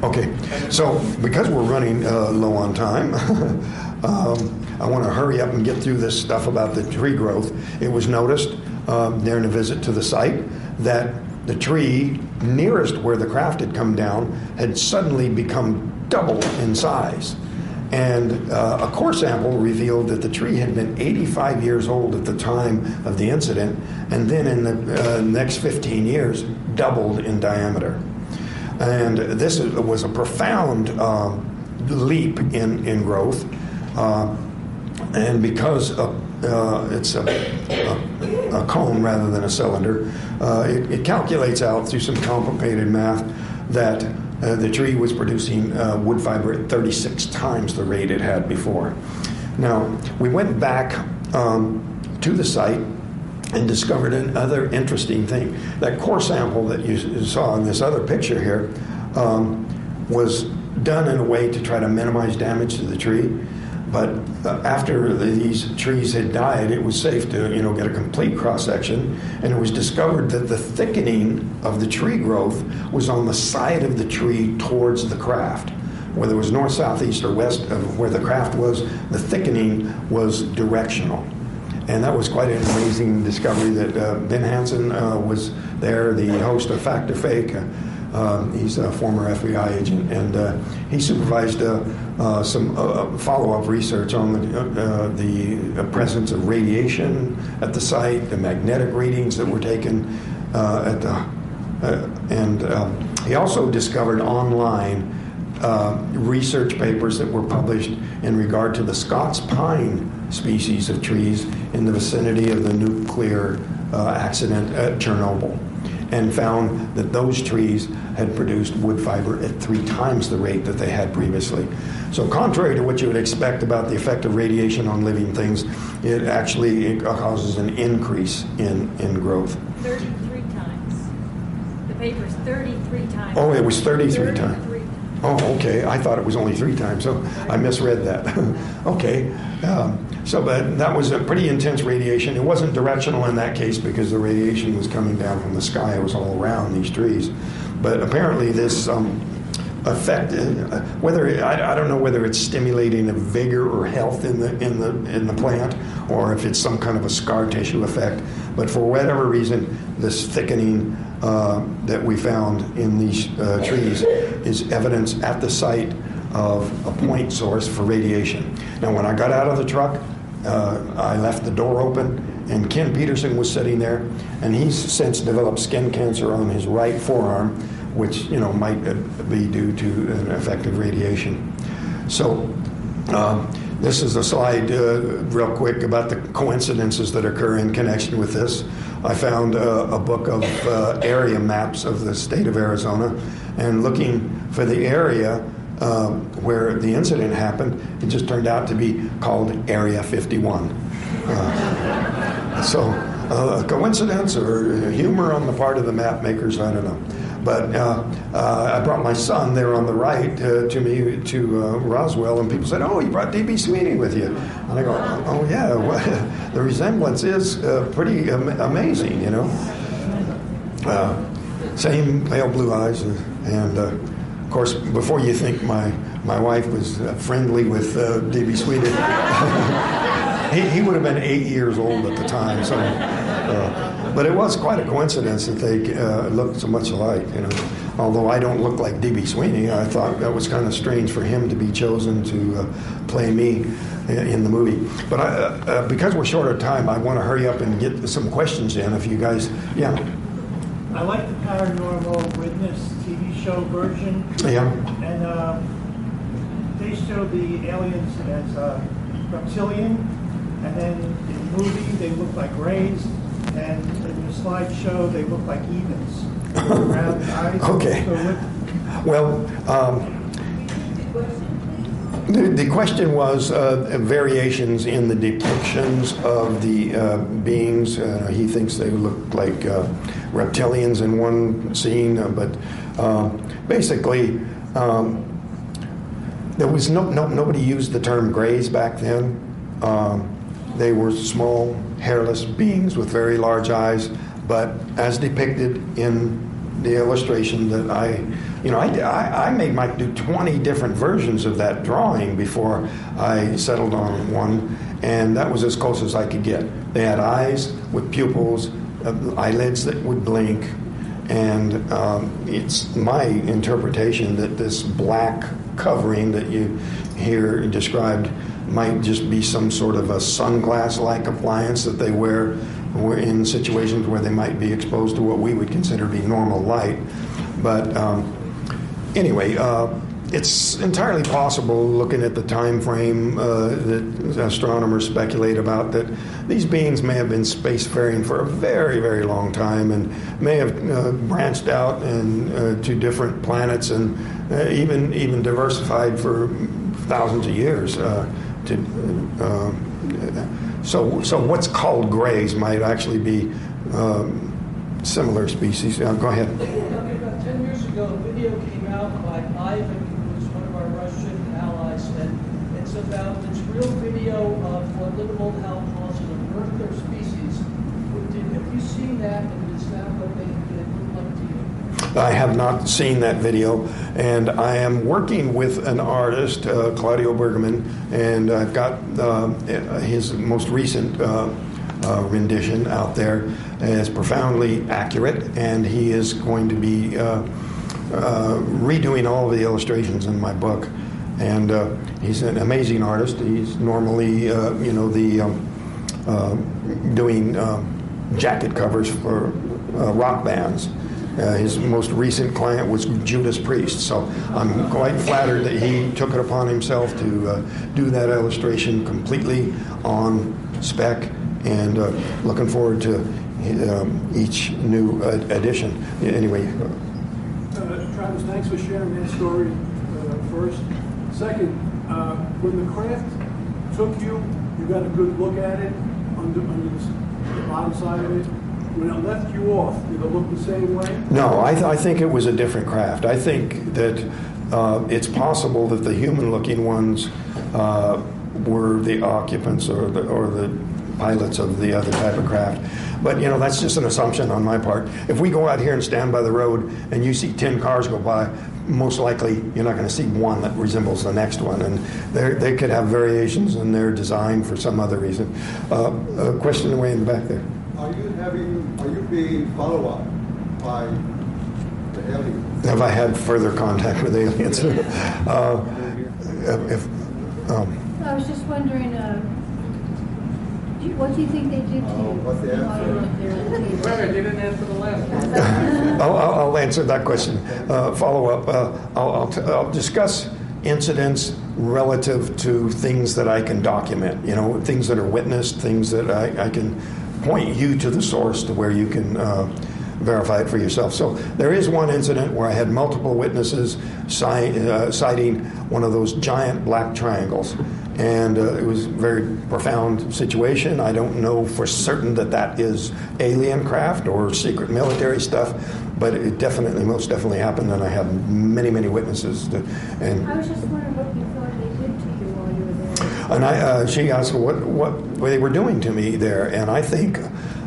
Okay, so because we're running low on time, I want to hurry up and get through this stuff about the tree growth. It was noticed during a visit to the site that the tree nearest where the craft had come down had suddenly become double in size. And a core sample revealed that the tree had been 85 years old at the time of the incident, and then in the next 15 years, doubled in diameter. And this was a profound leap in growth. And because it's a cone rather than a cylinder, it calculates out through some complicated math that the tree was producing wood fiber at 36 times the rate it had before. Now, we went back to the site, and discovered another interesting thing. That core sample that you saw in this other picture here was done in a way to try to minimize damage to the tree. But after these trees had died, it was safe to get a complete cross-section, and it was discovered that the thickening of the tree growth was on the side of the tree towards the craft. Whether it was north, south, east, or west of where the craft was, the thickening was directional. And that was quite an amazing discovery that Ben Hansen was there, the host of Fact or Fake. He's a former FBI agent, and he supervised some follow-up research on the presence of radiation at the site, the magnetic readings that were taken and he also discovered online research papers that were published in regard to the Scots pine species of trees in the vicinity of the nuclear accident at Chernobyl, and found that those trees had produced wood fiber at 3 times the rate that they had previously. So contrary to what you would expect about the effect of radiation on living things, it causes an increase in growth. 33 times. The paper's 33 times. Oh, it was 33 times. Oh, okay. I thought it was only 3 times, so I misread that. Okay. But that was a pretty intense radiation. It wasn't directional in that case because the radiation was coming down from the sky. It was all around these trees. But apparently this effect, I don't know whether it's stimulating a vigor or health in the plant, or if it's some kind of a scar tissue effect. But for whatever reason, this thickening that we found in these trees is evidence at the site of a point source for radiation. Now, when I got out of the truck, I left the door open, and Ken Peterson was sitting there, and he's since developed skin cancer on his right forearm, which might be due to an effect of radiation. So this is a slide real quick about the coincidences that occur in connection with this. I found a book of area maps of the state of Arizona, and looking for the area where the incident happened, it just turned out to be called Area 51. So a coincidence or humor on the part of the map makers, I don't know. But I brought my son there on the right to Roswell, and people said, "Oh, you brought D.B. Sweeney with you." And I go, "Oh yeah, well, the resemblance is pretty amazing, Same pale blue eyes, and of course, before you think my wife was friendly with D.B. Sweeney, he would have been 8 years old at the time. So. But it was quite a coincidence that they looked so much alike, Although I don't look like D.B. Sweeney, I thought that was kind of strange for him to be chosen to play me in the movie. But because we're short of time, I want to hurry up and get some questions in. If you guys, yeah. I like the Paranormal Witness TV show version. Yeah. And they showed the aliens as reptilian, and then in the movie they look like rays. And in the slideshow, they look like evens. Round eyes. Okay. Well, the question was variations in the depictions of the beings. He thinks they look like reptilians in one scene, but basically, there was nobody used the term grays back then. They were small, hairless beings with very large eyes, but as depicted in the illustration that I made Mike do 20 different versions of that drawing before I settled on one, and that was as close as I could get. They had eyes with pupils, eyelids that would blink, and it's my interpretation that this black covering that you hear described might just be some sort of a sunglass-like appliance that they wear in situations where they might be exposed to what we would consider to be normal light. But anyway, it's entirely possible, looking at the time frame that astronomers speculate about, that these beings may have been spacefaring for a very, very long time and may have branched out to different planets and even So what's called grays might actually be similar species. Go ahead. Okay, about 10 years ago, a video came out by Ivan, who was one of our Russian allies, and it's real video of what living old Hal calls an earther species. Have you seen that, and is that what they look like to you? I have not seen that video, and I am working with an artist, Claudio Bergman, and I've got his most recent rendition out there. Is profoundly accurate, and he is going to be redoing all of the illustrations in my book. And he's an amazing artist. He's normally, doing jacket covers for rock bands. His most recent client was Judas Priest, so I'm quite flattered that he took it upon himself to do that illustration completely on spec, and looking forward to each new edition. Anyway. Travis, thanks for sharing that story first. Second, when the craft took you, you got a good look at it under the bottom side of it. When it left you off, did it look the same way? No, I think it was a different craft. I think that it's possible that the human-looking ones were the occupants or the pilots of the other type of craft. But, that's just an assumption on my part. If we go out here and stand by the road and you see 10 cars go by, most likely you're not going to see one that resembles the next one. And they could have variations in their design for some other reason. A question away in the back there. Are you being followed up by the aliens? Have I had further contact with aliens? I was just wondering, what do you think they did to you? What's the answer? Wait, you didn't answer the last one. I'll answer that question. Follow up. I'll discuss incidents relative to things that I can document. Things that are witnessed, things that I can point you to the source to where you can verify it for yourself. So there is one incident where I had multiple witnesses citing one of those giant black triangles. And it was a very profound situation. I don't know for certain that is alien craft or secret military stuff, but it most definitely happened, and I have many, many witnesses. I was just wondering what you thought they did to you while you were there. And she asked what they were doing to me there, and I think,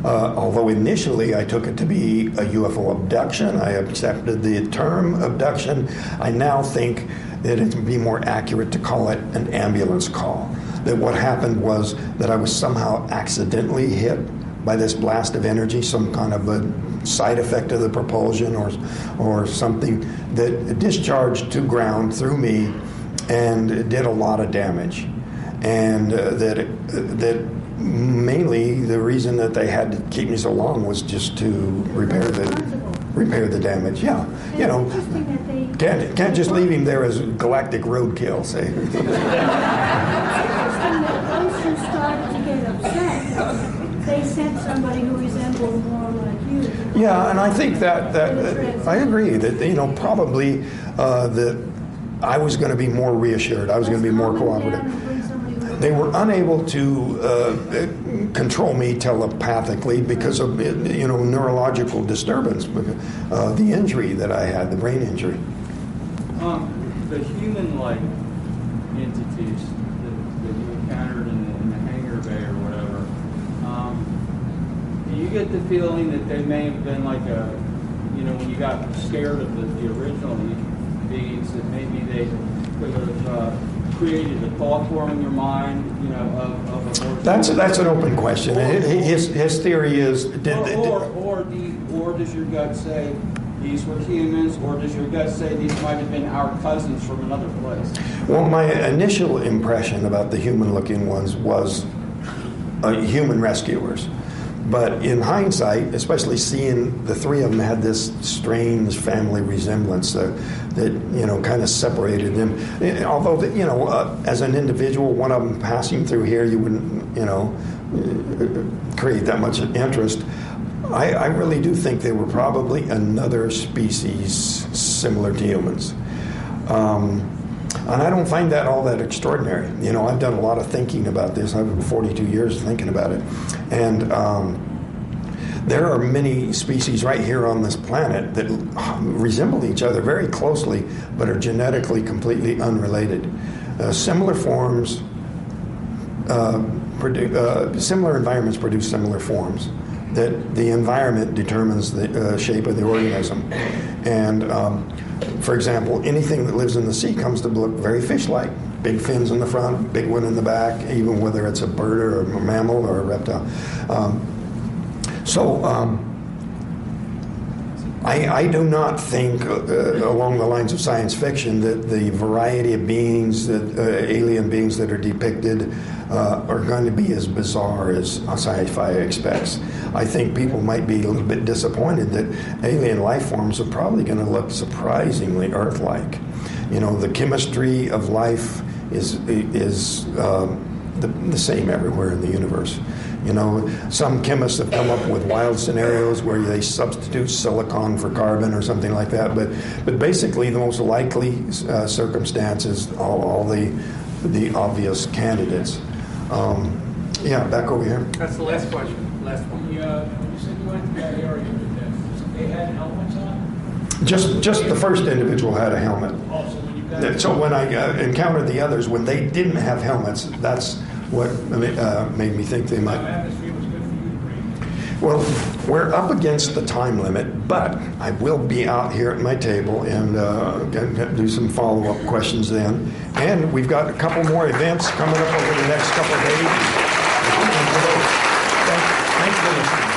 although initially I took it to be a UFO abduction, I accepted the term abduction, I now think that it would be more accurate to call it an ambulance call. That what happened was that I was somehow accidentally hit by this blast of energy, some kind of a side effect of the propulsion or something that discharged to ground through me and did a lot of damage. And that mainly the reason that they had to keep me so long was just to repair the damage. Yeah, can't just leave him there as galactic roadkill. Say. Once you started to get upset, they sent somebody who resembled more like you. Yeah, and I think that I agree that probably that I was going to be more reassured. I was going to be more cooperative. They were unable to control me telepathically because of neurological disturbance, the injury that I had, the brain injury. The human-like entities that you encountered in the hangar bay or whatever, do you get the feeling that they may have been like when you got scared of the original beings, that maybe they could have created a thought form in your mind, of a more... That's an open question. His theory is... Or does your gut say these were humans, or does your gut say these might have been our cousins from another place? Well, my initial impression about the human-looking ones was human rescuers. But in hindsight, especially seeing the three of them had this strange family resemblance that kind of separated them. Although, as an individual, one of them passing through here, you wouldn't, create that much interest. I really do think they were probably another species similar to humans. And I don't find that all that extraordinary. You know, I've done a lot of thinking about this. I've been 42 years thinking about it. And there are many species right here on this planet that resemble each other very closely, but are genetically completely unrelated. Similar forms, similar environments produce similar forms. That the environment determines the shape of the organism. And for example, anything that lives in the sea comes to look very fish-like. Big fins in the front, big one in the back, even whether it's a bird or a mammal or a reptile. I do not think along the lines of science fiction that the variety of beings, alien beings that are depicted are going to be as bizarre as sci-fi expects. I think people might be a little bit disappointed that alien life forms are probably going to look surprisingly Earth-like. You know, the chemistry of life is the same everywhere in the universe. You know, some chemists have come up with wild scenarios where they substitute silicon for carbon or something like that. But basically, the most likely circumstance is all the obvious candidates. Yeah, back over here. That's the last question. Last one. When you said you went to that area with them, they had helmets on? Just the first individual had a helmet. Oh, so when you got So when I encountered the others, when they didn't have helmets, that's what made me think they the might. atmosphere was good for you to breathe. Well, we're up against the time limit, but I will be out here at my table and do some follow-up questions then. And we've got a couple more events coming up over the next couple of days. Thanks for listening.